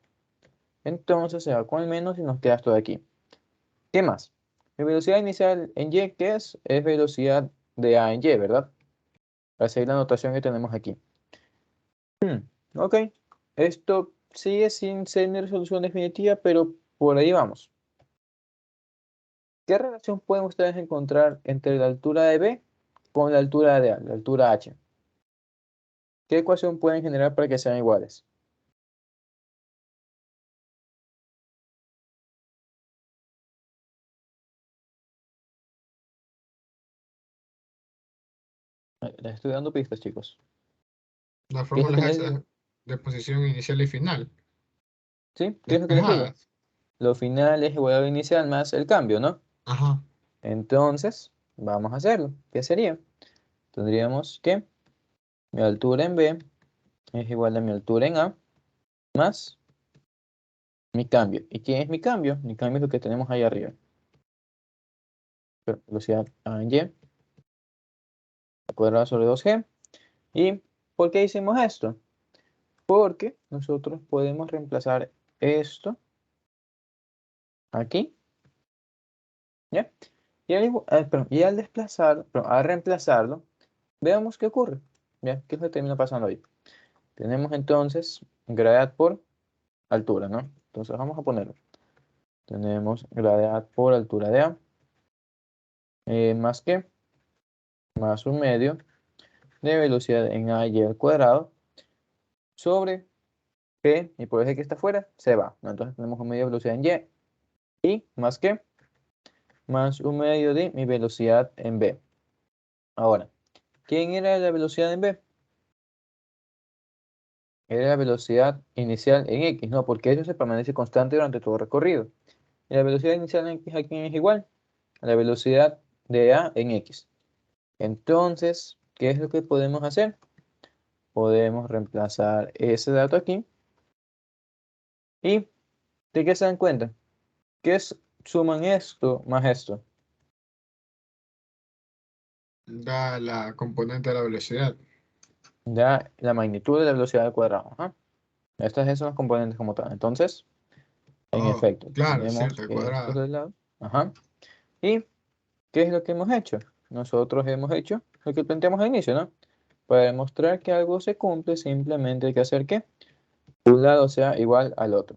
entonces se va con el menos y nos queda esto de aquí. ¿Qué más? Mi velocidad inicial en y, ¿qué es? Es velocidad de a en y, ¿verdad? Para seguir la notación que tenemos aquí. Ok, esto sigue sin ser mi resolución definitiva, pero por ahí vamos. ¿Qué relación pueden ustedes encontrar entre la altura de B con la altura de A, la altura H? ¿Qué ecuación pueden generar para que sean iguales? Les estoy dando pistas, chicos. La ¿Qué es lo fórmula que es les esa digo? de posición inicial y final. ¿Sí? ¿Qué es lo que les digo? Despejadas. Lo final es igual a lo inicial más el cambio, ¿no? Ajá. Entonces, vamos a hacerlo. ¿Qué sería? Tendríamos que mi altura en B es igual a mi altura en A más mi cambio. ¿Y qué es mi cambio? Mi cambio es lo que tenemos ahí arriba. Velocidad A en Y al cuadrado sobre 2G. ¿Y por qué hicimos esto? Porque nosotros podemos reemplazar esto aquí, ¿ya? Y al desplazar, perdón, al reemplazarlo, veamos qué ocurre, ¿ya? ¿Qué es lo que termina pasando ahí? Tenemos entonces gravedad por altura, ¿no? Entonces vamos a ponerlo. Tenemos gravedad por altura de A, más que, más un medio de velocidad en A y al cuadrado sobre P, y por ese que está afuera, se va, ¿no? Entonces tenemos un medio de velocidad en y más que, más un medio de mi velocidad en B. Ahora, ¿quién era la velocidad en B? Era la velocidad inicial en X, ¿no? Porque eso se permanece constante durante todo el recorrido. Y la velocidad inicial en X aquí es igual a la velocidad de A en X. Entonces, ¿qué es lo que podemos hacer? Podemos reemplazar ese dato aquí. ¿Y de qué se dan cuenta? ¿Qué suman esto más esto? Da la componente de la velocidad. Da la magnitud de la velocidad al cuadrado. Ajá. Estas son los componentes como tal. Entonces, en Oh, efecto, claro, es cierto, tenemos al estos cuadrado. dos lados. Ajá. ¿Y qué es lo que hemos hecho? Nosotros hemos hecho lo que planteamos al inicio, ¿no? Para demostrar que algo se cumple, simplemente hay que hacer que un lado sea igual al otro.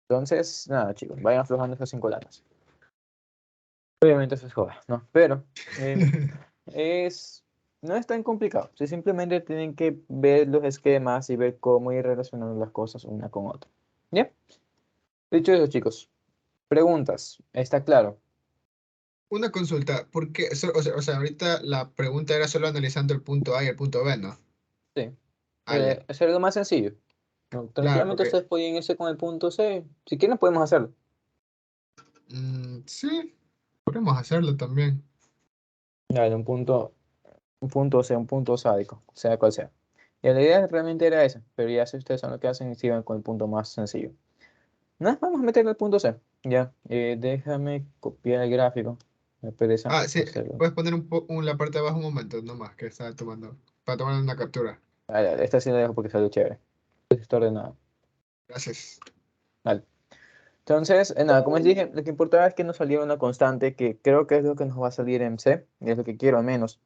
Entonces, nada, chicos, vayan aflojando esas 5 latas. Obviamente eso es joda, ¿no? Pero es, no es tan complicado. Si simplemente tienen que ver los esquemas y ver cómo ir relacionando las cosas una con otra. ¿Bien? Dicho eso, chicos, preguntas. ¿Está claro? Una consulta, porque, o sea, ahorita la pregunta era solo analizando el punto A y el punto B, ¿no? Sí. Ah, ya. Es algo más sencillo. No, Claro, tranquilamente porque ustedes pueden irse con el punto C. Si quieren, podemos hacerlo. sí, podemos hacerlo también. Dale, un punto C, un punto sádico, sea cual sea. Y la idea realmente era esa, pero ya si ustedes son lo que hacen y sigan con el punto más sencillo. Nada, vamos a meterle el punto C. Ya, déjame copiar el gráfico. Me pereza Ah, sí, hacerlo. puedes poner la parte de abajo un momento, nomás, que está tomando, para tomar una captura. Esta sí la dejo porque salió chévere. Está ordenado. Gracias. Vale. Entonces, nada, como les dije, lo que importaba es que nos saliera una constante que creo que es lo que nos va a salir en C, y es lo que quiero al menos.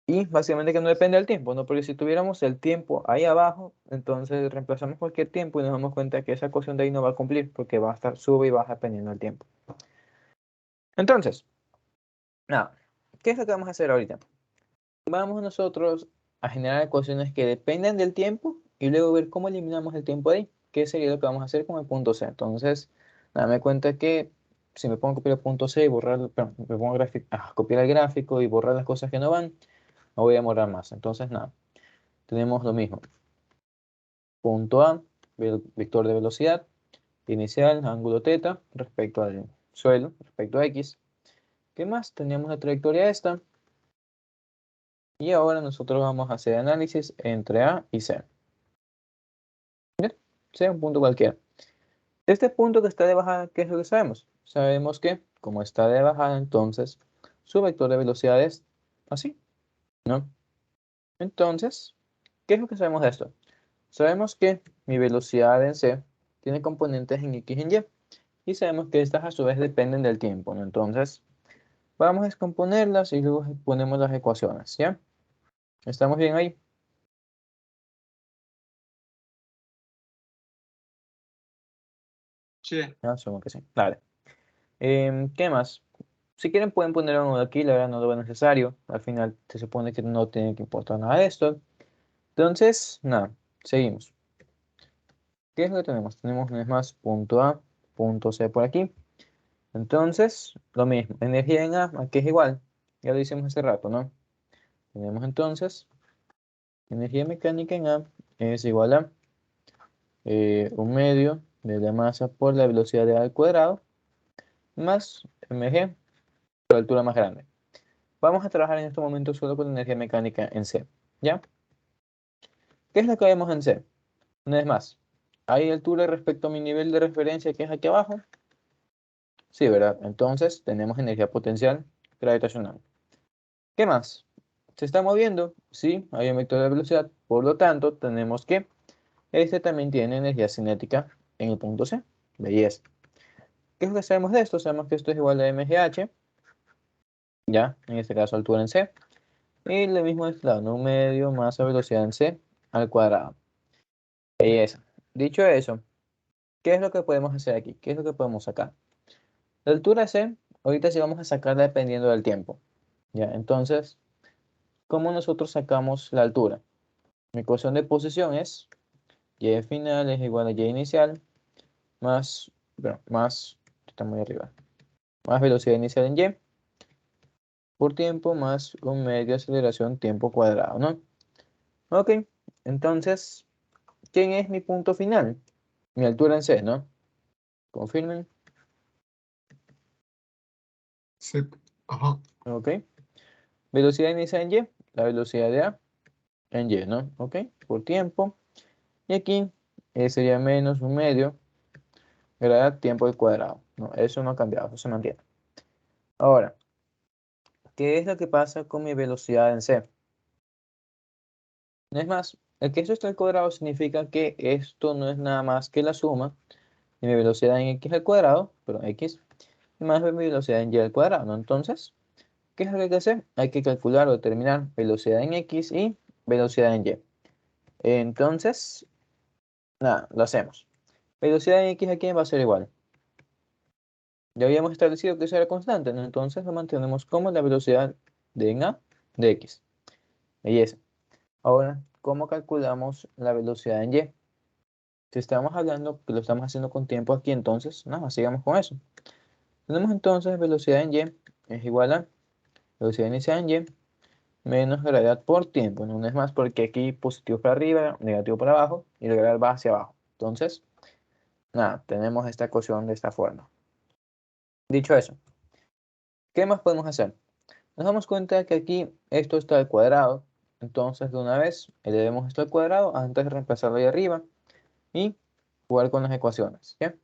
Y básicamente que no depende del tiempo, ¿no? Porque si tuviéramos el tiempo ahí abajo, entonces reemplazamos cualquier tiempo y nos damos cuenta que esa ecuación de ahí no va a cumplir porque va a estar sube y baja dependiendo del tiempo. Entonces, nada, ¿qué es lo que vamos a hacer ahorita? Vamos nosotros a generar ecuaciones que dependen del tiempo y luego ver cómo eliminamos el tiempo de ahí, que sería lo que vamos a hacer con el punto C. Entonces, dame cuenta que si me pongo a copiar el punto C y borrar, perdón, me pongo a copiar el gráfico y borrar las cosas que no van, no voy a demorar más. Entonces, nada, tenemos lo mismo. Punto A, vector de velocidad, inicial, ángulo θ, respecto al suelo, respecto a X. ¿Qué más? Teníamos la trayectoria esta. Y ahora nosotros vamos a hacer análisis entre A y C. ¿Bien? Sea un punto cualquiera. Este punto que está de bajada, ¿qué es lo que sabemos? Sabemos que, como está de bajada, entonces su vector de velocidad es así, ¿no? Entonces, ¿qué es lo que sabemos de esto? Sabemos que mi velocidad en C tiene componentes en X y en Y. Y sabemos que estas a su vez dependen del tiempo, ¿no? Entonces, vamos a descomponerlas y luego ponemos las ecuaciones, ¿ya? ¿Estamos bien ahí? Sí. Asumo que sí. Dale. ¿Qué más? Si quieren pueden poner uno de aquí, la verdad no lo veo necesario. Al final se supone que no tiene que importar nada de esto. Entonces, nada, seguimos. ¿Qué es lo que tenemos? Tenemos una vez más punto A, punto C por aquí. Entonces, lo mismo. Energía en A, aquí es igual. Ya lo hicimos hace rato, ¿no? Tenemos entonces, energía mecánica en A es igual a un medio de la masa por la velocidad de A al cuadrado más mg por la altura más grande. Vamos a trabajar en este momento solo con energía mecánica en C, ¿ya? ¿Qué es lo que vemos en C? Una vez más, ¿hay altura respecto a mi nivel de referencia que es aquí abajo? Sí, ¿verdad? Entonces tenemos energía potencial gravitacional. ¿Qué más? ¿Se está moviendo? Sí, hay un vector de velocidad. Por lo tanto, tenemos que este también tiene energía cinética en el punto C. Belleza. ¿Qué es lo que sabemos de esto? Sabemos que esto es igual a mgh, ya, en este caso altura en C. Y lo mismo de este lado, ¿no? Un medio más la velocidad en C al cuadrado. Belleza. Dicho eso, ¿qué es lo que podemos hacer aquí? ¿Qué es lo que podemos sacar? La altura C, ahorita sí vamos a sacarla dependiendo del tiempo. Ya, entonces, ¿cómo nosotros sacamos la altura? Mi ecuación de posición es y final es igual a y inicial más, bueno, más, está muy arriba, más velocidad inicial en y por tiempo más un medio de aceleración tiempo cuadrado, ¿no? Ok, entonces, ¿quién es mi punto final? Mi altura en C, ¿no? Confirmen. Sí. Ajá. Ok. Velocidad inicial en Y, la velocidad de A en Y, ¿no? Ok, por tiempo. Y aquí sería menos un medio grados tiempo al cuadrado. No, eso no ha cambiado, eso se mantiene. Ahora, ¿qué es lo que pasa con mi velocidad en C? No es más, el que esto está al cuadrado significa que esto no es nada más que la suma de mi velocidad en x al cuadrado, pero x, más de mi velocidad en y al cuadrado, ¿no? Entonces, ¿qué es lo que hay que hacer? Hay que calcular o determinar velocidad en x y velocidad en y. Entonces, nada, lo hacemos. Velocidad en x aquí va a ser igual. Ya habíamos establecido que eso era constante, ¿no? Entonces lo mantenemos como la velocidad de en a de x. Y eso. Ahora, ¿cómo calculamos la velocidad en y? Si estamos hablando que lo estamos haciendo con tiempo aquí, entonces, nada, sigamos con eso. Tenemos entonces velocidad en y es igual a velocidad inicial en y menos gravedad por tiempo. No es más porque aquí positivo para arriba, negativo para abajo y la gravedad va hacia abajo. Entonces, nada, tenemos esta ecuación de esta forma. Dicho eso, ¿qué más podemos hacer? Nos damos cuenta que aquí esto está al cuadrado. Entonces, de una vez, elevemos esto al cuadrado antes de reemplazarlo ahí arriba y jugar con las ecuaciones. ¿Ya?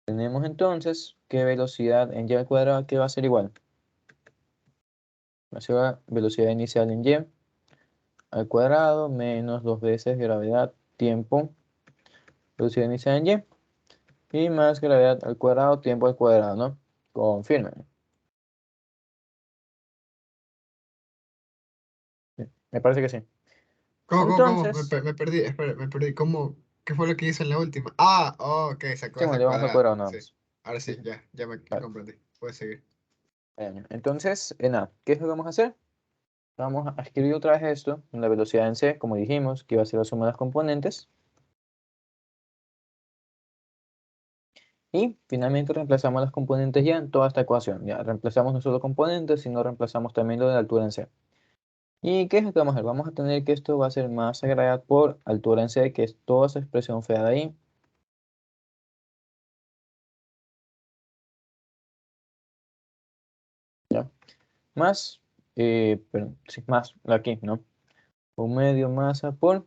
Tenemos entonces que velocidad en y al cuadrado que va a ser igual. Va a ser velocidad inicial en y al cuadrado menos 2 veces gravedad tiempo velocidad inicial en y, y más gravedad al cuadrado, tiempo al cuadrado, ¿no? Confirmen. Me parece que sí. ¿Cómo? Entonces, Me perdí, espera, me perdí. ¿Cómo? ¿Qué fue lo que hice en la última? Ah, oh, ok, sacó sí, ese bueno, le vamos al cuadrado. cuadrado nada Sí, más. ahora sí, ya me Vale. comprendí. Puedes seguir. Entonces, nada, ¿qué es lo que vamos a hacer? Vamos a escribir otra vez esto, la velocidad en C, como dijimos, que iba a ser la suma de las componentes. Y finalmente reemplazamos las componentes ya en toda esta ecuación. Ya reemplazamos no solo componentes, sino reemplazamos también lo de la altura en C. ¿Y qué es lo que vamos a hacer? Vamos a tener que esto va a ser masa gravedad por altura en C, que es toda esa expresión fea de ahí. ¿Ya? Más, perdón, sí, más, aquí, ¿no? Un medio masa por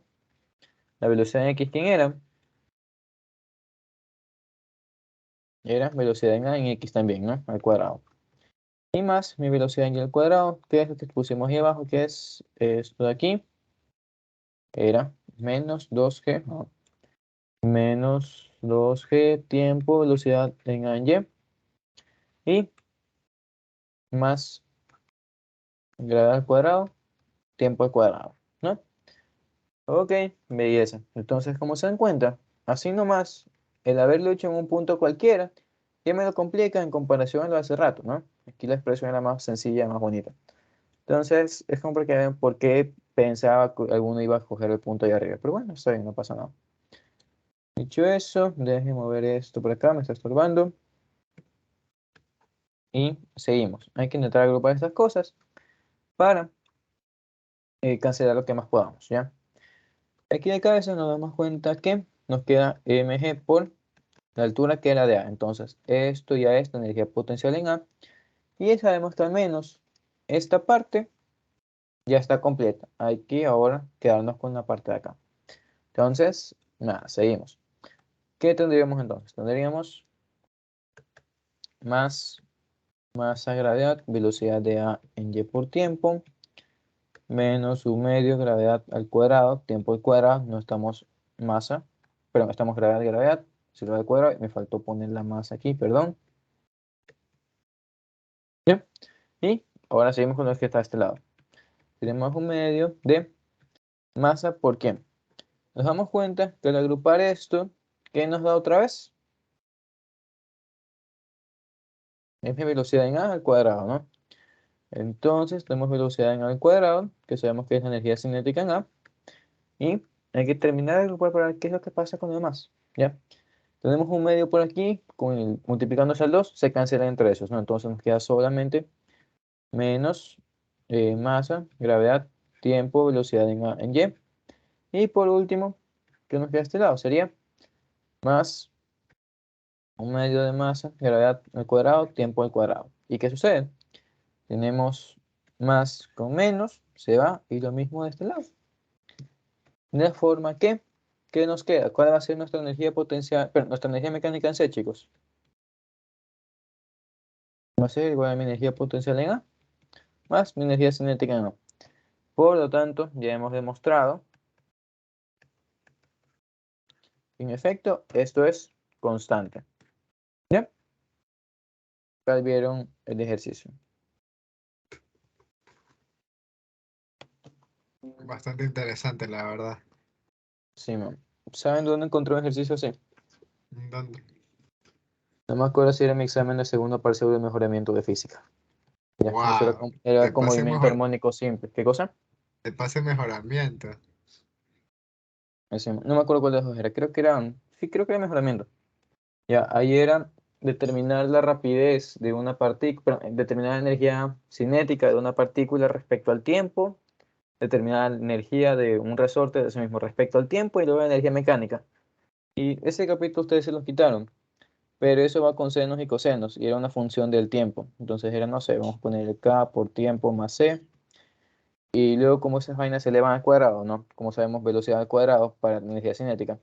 la velocidad en X, ¿quién era? Era velocidad en A en X también, ¿no? Al cuadrado. Y más mi velocidad en Y al cuadrado, que es lo que pusimos ahí abajo, que es esto de aquí. Era menos 2G, ¿no? Menos 2G tiempo, velocidad en A en Y. Y más gravedad al cuadrado, tiempo al cuadrado, ¿no? Ok, belleza. Entonces, como se dan cuenta, así nomás, el haberlo hecho en un punto cualquiera, ya me lo complica en comparación a lo de hace rato, ¿no? Aquí la expresión era más sencilla, más bonita. Entonces, es como que ven por qué pensaba que alguno iba a coger el punto de arriba. Pero bueno, está bien, no pasa nada. Dicho eso, déjenme mover esto por acá, me está estorbando. Y seguimos. Hay que intentar agrupar estas cosas para cancelar lo que más podamos, ¿ya? Aquí de cabeza nos damos cuenta que nos queda mg por la altura que era de A. Entonces, esto ya es la energía potencial en A. Y ya sabemos que al menos esta parte ya está completa. Hay que ahora quedarnos con la parte de acá. Entonces, nada, seguimos. ¿Qué tendríamos entonces? Tendríamos más masa gravedad, velocidad de A en Y por tiempo, menos un medio gravedad al cuadrado, tiempo al cuadrado, no estamos masa, pero estamos gravedad, si lo al cuadrado, me faltó poner la masa aquí, perdón. Bien, y ahora seguimos con lo que está a este lado. Tenemos un medio de masa por quién. Nos damos cuenta que al agrupar esto, ¿qué nos da otra vez? Es mi velocidad en A al cuadrado, ¿no? Entonces tenemos velocidad en A al cuadrado, que sabemos que es la energía cinética en A, y hay que terminar de agrupar para ver qué es lo que pasa con lo demás, ¿ya? Tenemos un medio por aquí, multiplicándose al 2, se cancelan entre esos, ¿no? Entonces nos queda solamente menos masa, gravedad, tiempo, velocidad en A en Y. Y por último, ¿qué nos queda a este lado? Sería más un medio de masa, gravedad al cuadrado, tiempo al cuadrado. ¿Y qué sucede? Tenemos más con menos, se va, y lo mismo de este lado. De forma que, ¿qué nos queda? ¿Cuál va a ser nuestra energía potencial, pero nuestra energía mecánica en C, chicos? Va a ser igual a mi energía potencial en A, más mi energía cinética en A. Por lo tanto, ya hemos demostrado, en efecto, esto es constante. ¿Ya? Ya vieron el ejercicio. Bastante interesante, la verdad. Sí, ¿saben dónde encontré un ejercicio así? ¿Dónde? No me acuerdo si era mi examen de segundo parcial de mejoramiento de física. Ya, eso era Wow, era te con pasé movimiento mejor, armónico simple. ¿Qué cosa? te pasé mejoramiento. No me acuerdo cuál de los dos era. Creo que era, sí, creo que era mejoramiento. Ya, ahí era determinar la rapidez de una partícula, determinar la energía cinética de una partícula respecto al tiempo, determinar la energía de un resorte de ese mismo respecto al tiempo y luego la energía mecánica. Y ese capítulo ustedes se los quitaron, pero eso va con senos y cosenos y era una función del tiempo. Entonces era, no sé, vamos a poner K por tiempo más C. Y luego como esas vainas se elevan al cuadrado, ¿no? Como sabemos, velocidad al cuadrado para la energía cinética.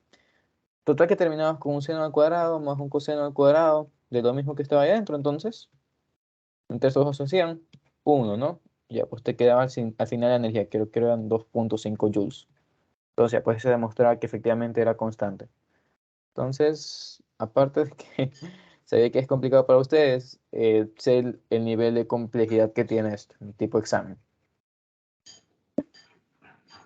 Total que terminamos con un seno al cuadrado más un coseno al cuadrado de lo mismo que estaba ahí adentro. Entonces, entre esos dos hacían 1, ¿no? Ya, pues te quedaba al final la energía, creo que eran 2,5 joules. Entonces, pues se demostraba que efectivamente era constante. Entonces, aparte de que se ve que es complicado para ustedes, sé el nivel de complejidad que tiene esto, el tipo de examen.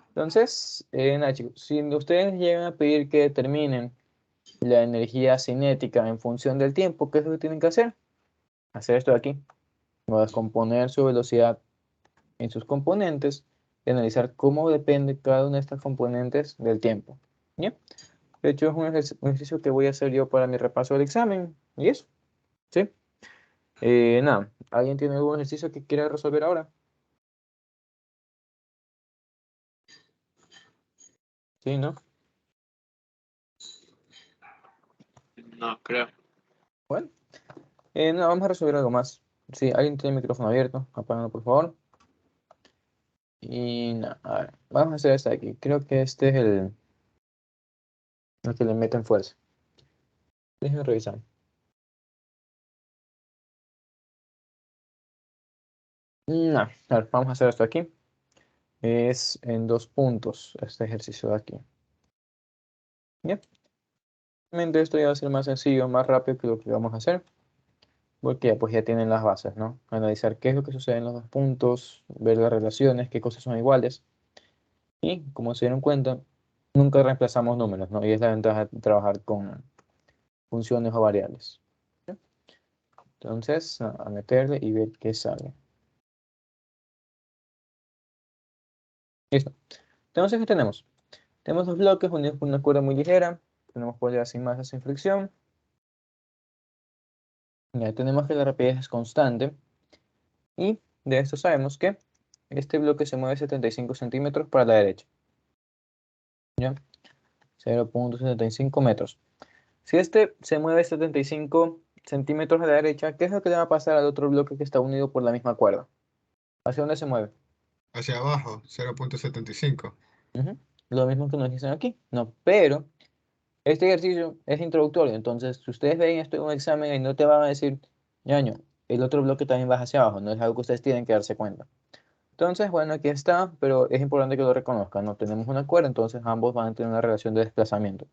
Entonces, nada, chicos, si ustedes llegan a pedir que determinen la energía cinética en función del tiempo, ¿qué es lo que tienen que hacer? Hacer esto de aquí, o descomponer su velocidad en sus componentes y analizar cómo depende cada una de estas componentes del tiempo. ¿Bien? De hecho, es un ejercicio que voy a hacer yo para mi repaso del examen. Y eso, ¿sí? Nada, ¿alguien tiene algún ejercicio que quiera resolver ahora? Sí, ¿no? No creo. Bueno, nada, vamos a resolver algo más. Sí, ¿alguien tiene el micrófono abierto? Apágalo, por favor. Y nada, a ver, vamos a hacer este de aquí. Creo que este es el que le meten fuerza. Déjenme revisar. No, a ver, vamos a hacer esto aquí. Es en 2 puntos este ejercicio de aquí. Bien. Realmente esto ya va a ser más sencillo, más rápido que lo que vamos a hacer, porque ya, pues ya tienen las bases, ¿no? Analizar qué es lo que sucede en los 2 puntos, ver las relaciones, qué cosas son iguales. Y como se dieron cuenta, nunca reemplazamos números, ¿no? Y es la ventaja de trabajar con funciones o variables. ¿Sí? Entonces, a meterle y ver qué sale. Listo. Entonces, ¿qué tenemos? Tenemos 2 bloques unidos por una cuerda muy ligera. Tenemos poleas sin masa, sin fricción. Ya tenemos que la rapidez es constante. Y de esto sabemos que este bloque se mueve 75 centímetros para la derecha. ¿Ya? 0,75 metros. Si este se mueve 75 centímetros a la derecha, ¿qué es lo que le va a pasar al otro bloque que está unido por la misma cuerda? ¿Hacia dónde se mueve? Hacia abajo, 0,75. Ujú. Lo mismo que nos dicen aquí. No, pero este ejercicio es introductorio. Entonces, si ustedes ven esto en un examen y no te van a decir, ñaño, el otro bloque también va hacia abajo. No es algo que ustedes tienen que darse cuenta. Entonces, bueno, aquí está, pero es importante que lo reconozcan. No tenemos una cuerda, entonces ambos van a tener una relación de desplazamiento.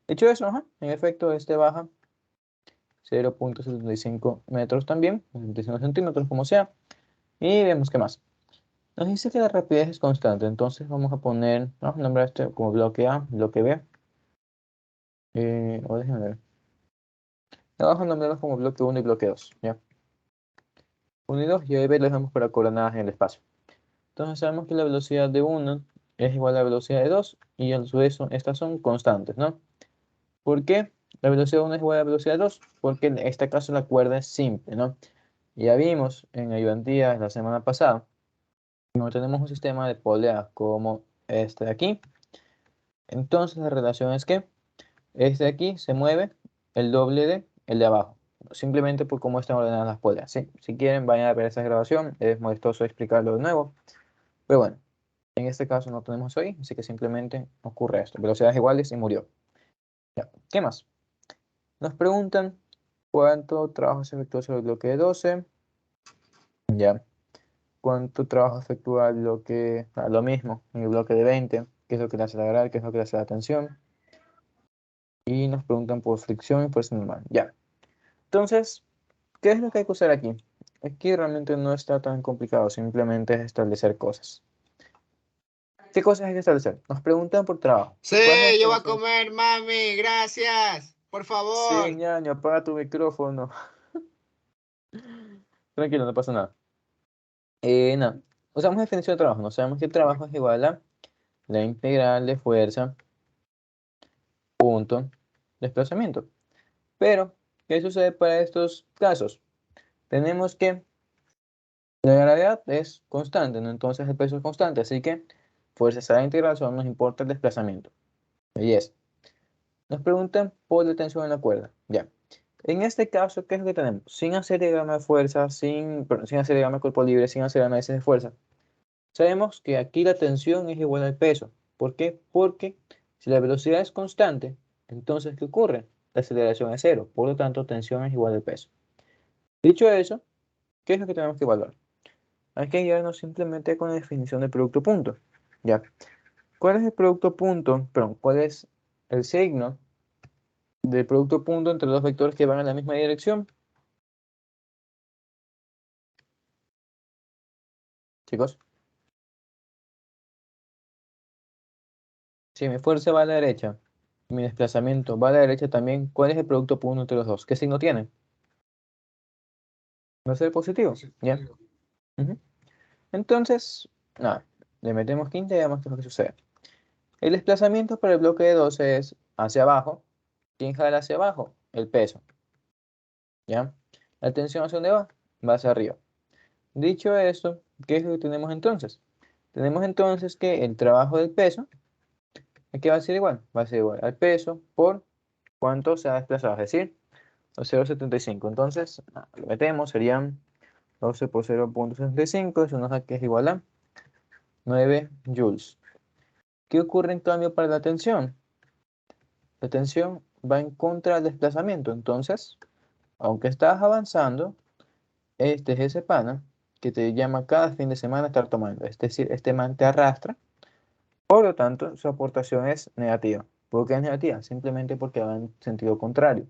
Dicho eso, ajá, en efecto, este baja 0,75 metros también, 75 centímetros, como sea. Y vemos qué más. Nos dice que la rapidez es constante, entonces vamos a nombrar este como bloque A, bloque B. O déjenme ver. Vamos a nombrarlos como bloque 1 y bloque 2, ¿ya? 1 y 2, y ahí B los vemos para coordenadas en el espacio. Entonces sabemos que la velocidad de 1 es igual a la velocidad de 2 y a su vez estas son constantes, ¿no? ¿Por qué la velocidad de 1 es igual a la velocidad de 2? Porque en este caso la cuerda es simple, ¿no? Ya vimos en ayudantías la semana pasada, no tenemos un sistema de poleas como este de aquí. Entonces la relación es que este de aquí se mueve el doble de el de abajo. Simplemente por cómo están ordenadas las poleas, ¿sí? Si quieren, vayan a ver esa grabación. Es molestoso explicarlo de nuevo. Pero bueno, en este caso no tenemos eso ahí, así que simplemente ocurre esto. Velocidades iguales y murió. Ya. ¿Qué más? Nos preguntan cuánto trabajo se efectúa sobre el bloque de 12. Ya. ¿Cuánto trabajo efectúa el bloque, lo mismo, en el bloque de 20? ¿Qué es lo que le hace la grado? ¿Qué es lo que le hace la tensión? Y nos preguntan por fricción y fuerza normal. Ya. Entonces, ¿qué es lo que hay que usar aquí? Aquí realmente no está tan complicado, simplemente es establecer cosas. ¿Qué cosas hay que establecer? Nos preguntan por trabajo. Sí, ¿Cuál es la yo voy a definición? comer, mami, gracias. Por Sí, favor. ñaño, apaga tu micrófono. Tranquilo, no pasa nada. Nada, usamos definición de trabajo. No sabemos que el trabajo es igual a la integral de fuerza punto desplazamiento. Pero, ¿qué sucede para estos casos? Tenemos que la gravedad es constante, ¿no? Entonces el peso es constante, así que fuerzas a la integral solo nos importa el desplazamiento. Y es. Nos preguntan por la tensión en la cuerda. Ya. En este caso, ¿qué es lo que tenemos? Sin hacer diagrama de fuerza, perdón, sin hacer diagrama de cuerpo libre, sin hacer análisis de fuerza. Sabemos que aquí la tensión es igual al peso. ¿Por qué? Porque si la velocidad es constante, entonces ¿qué ocurre? La aceleración es cero. Por lo tanto, tensión es igual al peso. Dicho eso, ¿qué es lo que tenemos que evaluar? Hay que guiarnos simplemente con la definición de producto punto. ¿Ya? ¿Cuál es el producto punto? Perdón, ¿cuál es el signo del producto punto entre dos vectores que van en la misma dirección. Chicos. Si mi fuerza va a la derecha y mi desplazamiento va a la derecha también, ¿cuál es el producto punto entre los dos? ¿Qué signo tiene? ¿Va a ser positivo? ¿Ya? Positivo. Ujú. Entonces, nada, le metemos quinta y veamos qué es lo que sucede. El desplazamiento para el bloque de 12 es hacia abajo. ¿Quién jala hacia abajo? El peso. ¿Ya? ¿La tensión hacia dónde va? Va hacia arriba. Dicho esto, ¿qué es lo que tenemos entonces? Tenemos entonces que el trabajo del peso, ¿qué va a ser igual? Va a ser igual al peso por cuánto se ha desplazado, es decir, 0,75. Entonces, lo metemos, serían 12 por 0,75, eso nos da que es igual a 9 joules. ¿Qué ocurre en cambio para la tensión? La tensión va en contra del desplazamiento, entonces, aunque estás avanzando, este es ese pana que te llama cada fin de semana a estar tomando, es decir, este man te arrastra, por lo tanto, su aportación es negativa. ¿Por qué es negativa? Simplemente porque va en sentido contrario.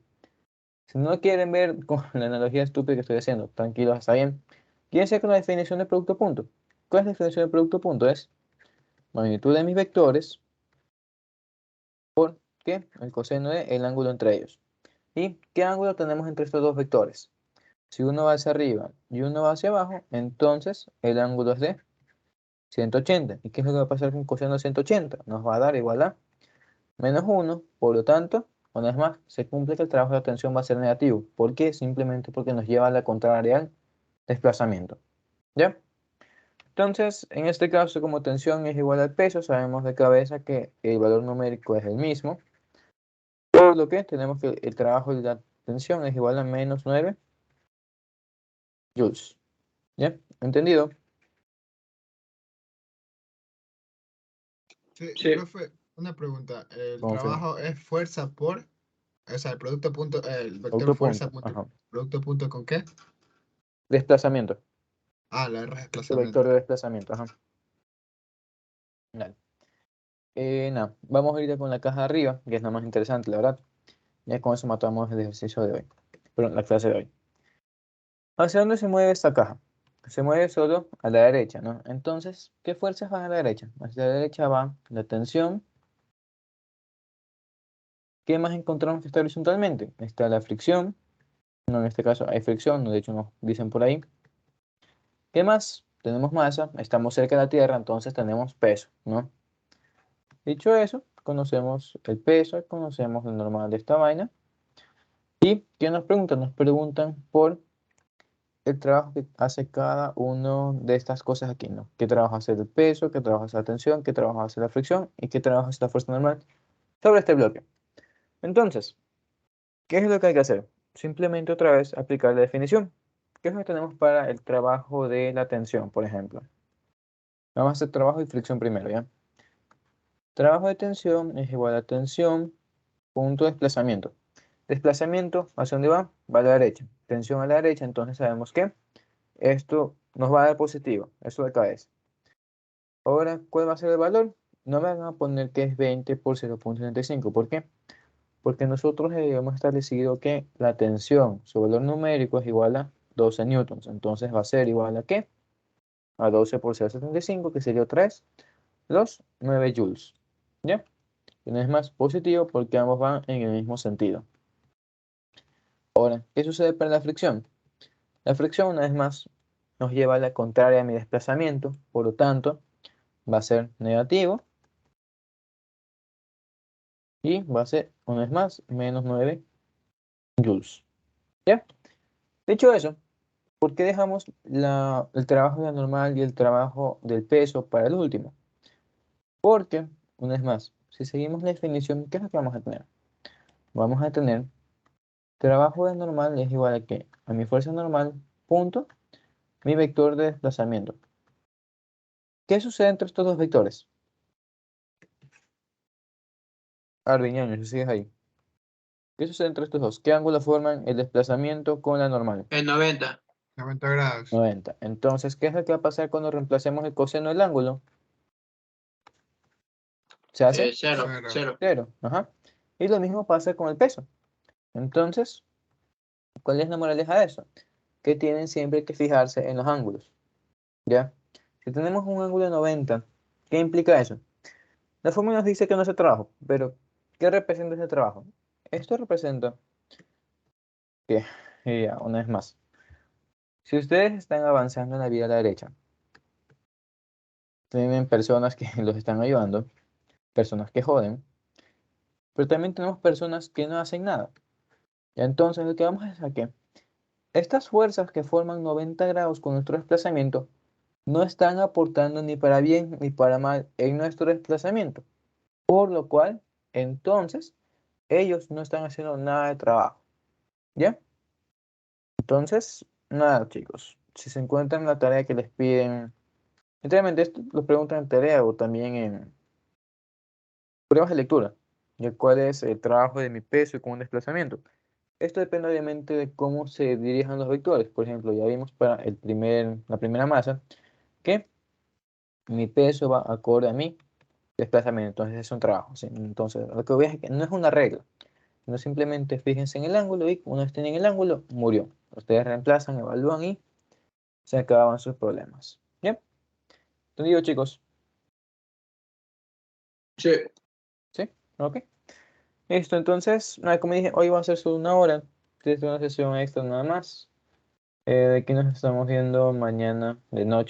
Si no quieren ver con la analogía estúpida que estoy haciendo, tranquilos, está bien. Fíjense con la definición de producto punto. ¿Cuál es la definición de producto punto? Es magnitud de mis vectores por ¿qué? El coseno de el ángulo entre ellos. ¿Y qué ángulo tenemos entre estos dos vectores? Si uno va hacia arriba y uno va hacia abajo, entonces el ángulo es de 180. ¿Y qué es lo que va a pasar con coseno de 180? Nos va a dar igual a menos 1, por lo tanto, una vez más, se cumple que el trabajo de tensión va a ser negativo. ¿Por qué? Simplemente porque nos lleva a la contraria al desplazamiento. ¿Ya? Entonces, en este caso, como tensión es igual al peso, sabemos de cabeza que el valor numérico es el mismo, por lo que tenemos que el trabajo de la tensión es igual a menos 9 joules. ¿Ya? ¿Entendido? Sí, Sí. profe, una pregunta. ¿El Confirmo. trabajo es fuerza por, o sea, el producto punto, el vector Otro fuerza punto. punto, Ajá. producto punto con qué? Desplazamiento. Ah, la R es El vector desplazamiento. de desplazamiento. Ajá. Dale. Nada, vamos ahorita con la caja de arriba, que es la más interesante, la verdad. Ya con eso matamos el ejercicio de hoy. Perdón, la clase de hoy. ¿Hacia dónde se mueve esta caja? Se mueve solo a la derecha, ¿no? Entonces, ¿qué fuerzas van a la derecha? Hacia la derecha va la tensión. ¿Qué más encontramos que está horizontalmente? Está la fricción. No, en este caso hay fricción, no, de hecho nos dicen por ahí. ¿Qué más? Tenemos masa, estamos cerca de la Tierra, entonces tenemos peso, ¿no? Dicho eso, conocemos el peso, conocemos el normal de esta vaina. ¿Y qué nos preguntan? Nos preguntan por el trabajo que hace cada uno de estas cosas aquí, ¿no? ¿Qué trabajo hace el peso? ¿Qué trabajo hace la tensión? ¿Qué trabajo hace la fricción? ¿Y qué trabajo hace la fuerza normal sobre este bloque? Entonces, ¿qué es lo que hay que hacer? Simplemente otra vez aplicar la definición. ¿Qué es lo que tenemos para el trabajo de la tensión, por ejemplo? Vamos a hacer trabajo y fricción primero, ¿ya? Trabajo de tensión es igual a tensión punto desplazamiento. Desplazamiento, ¿hacia dónde va? Va a la derecha. Tensión a la derecha, entonces sabemos que esto nos va a dar positivo, eso de cabeza. Ahora, ¿cuál va a ser el valor? No me van a poner que es 20 por 0,75. ¿Por qué? Porque nosotros hemos establecido que la tensión, su valor numérico es igual a 12 newtons. Entonces va a ser igual a ¿qué? A 12 por 0,75, que sería otra vez los 9 joules. ¿Ya? Y no es más positivo porque ambos van en el mismo sentido. Ahora, ¿qué sucede para la fricción? La fricción, una vez más, nos lleva a la contraria a mi desplazamiento. Por lo tanto, va a ser negativo. Y va a ser, una vez más, menos 9 joules. ¿Ya? Dicho eso, ¿por qué dejamos el trabajo de la normal y el trabajo del peso para el último? Porque, una vez más, si seguimos la definición, ¿qué es lo que vamos a tener? Vamos a tener trabajo de normal es igual a ¿qué? A mi fuerza normal, punto, mi vector de desplazamiento. ¿Qué sucede entre estos dos vectores? Ardiñaño, si sigues ahí. ¿Qué sucede entre estos dos? ¿Qué ángulo forman el desplazamiento con la normal? En 90. 90 grados. 90. Entonces, ¿qué es lo que va a pasar cuando reemplacemos el coseno del ángulo? ¿Se hace? Cero. Cero. Cero. 0. Ajá. Y lo mismo pasa con el peso. Entonces, ¿cuál es la moraleja de eso? Que tienen siempre que fijarse en los ángulos, ¿ya? Si tenemos un ángulo de 90, ¿qué implica eso? La fórmula nos dice que no hace trabajo, pero ¿qué representa ese trabajo? Esto representa que, ya, una vez más, si ustedes están avanzando en la vida a la derecha, tienen personas que los están ayudando, personas que joden, pero también tenemos personas que no hacen nada. Y entonces lo que vamos es a que estas fuerzas que forman 90 grados con nuestro desplazamiento no están aportando ni para bien ni para mal en nuestro desplazamiento, por lo cual, entonces, ellos no están haciendo nada de trabajo, ¿ya? Entonces, nada, chicos, si se encuentran la tarea que les piden, literalmente esto lo preguntan en tarea o también en pruebas de lectura, ¿ya? ¿Cuál es el trabajo de mi peso con un desplazamiento? Esto depende obviamente de cómo se dirijan los vectores. Por ejemplo, ya vimos para la primera masa que mi peso va acorde a mi desplazamiento. Entonces es un trabajo, ¿sí? Entonces lo que voy a es que no es una regla. No simplemente fíjense en el ángulo y una vez tienen el ángulo, murió. Ustedes reemplazan, evalúan y se acaban sus problemas. ¿Bien? ¿Entendido, chicos? Sí. ¿Sí? ¿Ok? Listo, entonces, nada, como dije, hoy va a ser solo una hora. Desde una sesión extra nada más. De que nos estamos viendo mañana de noche.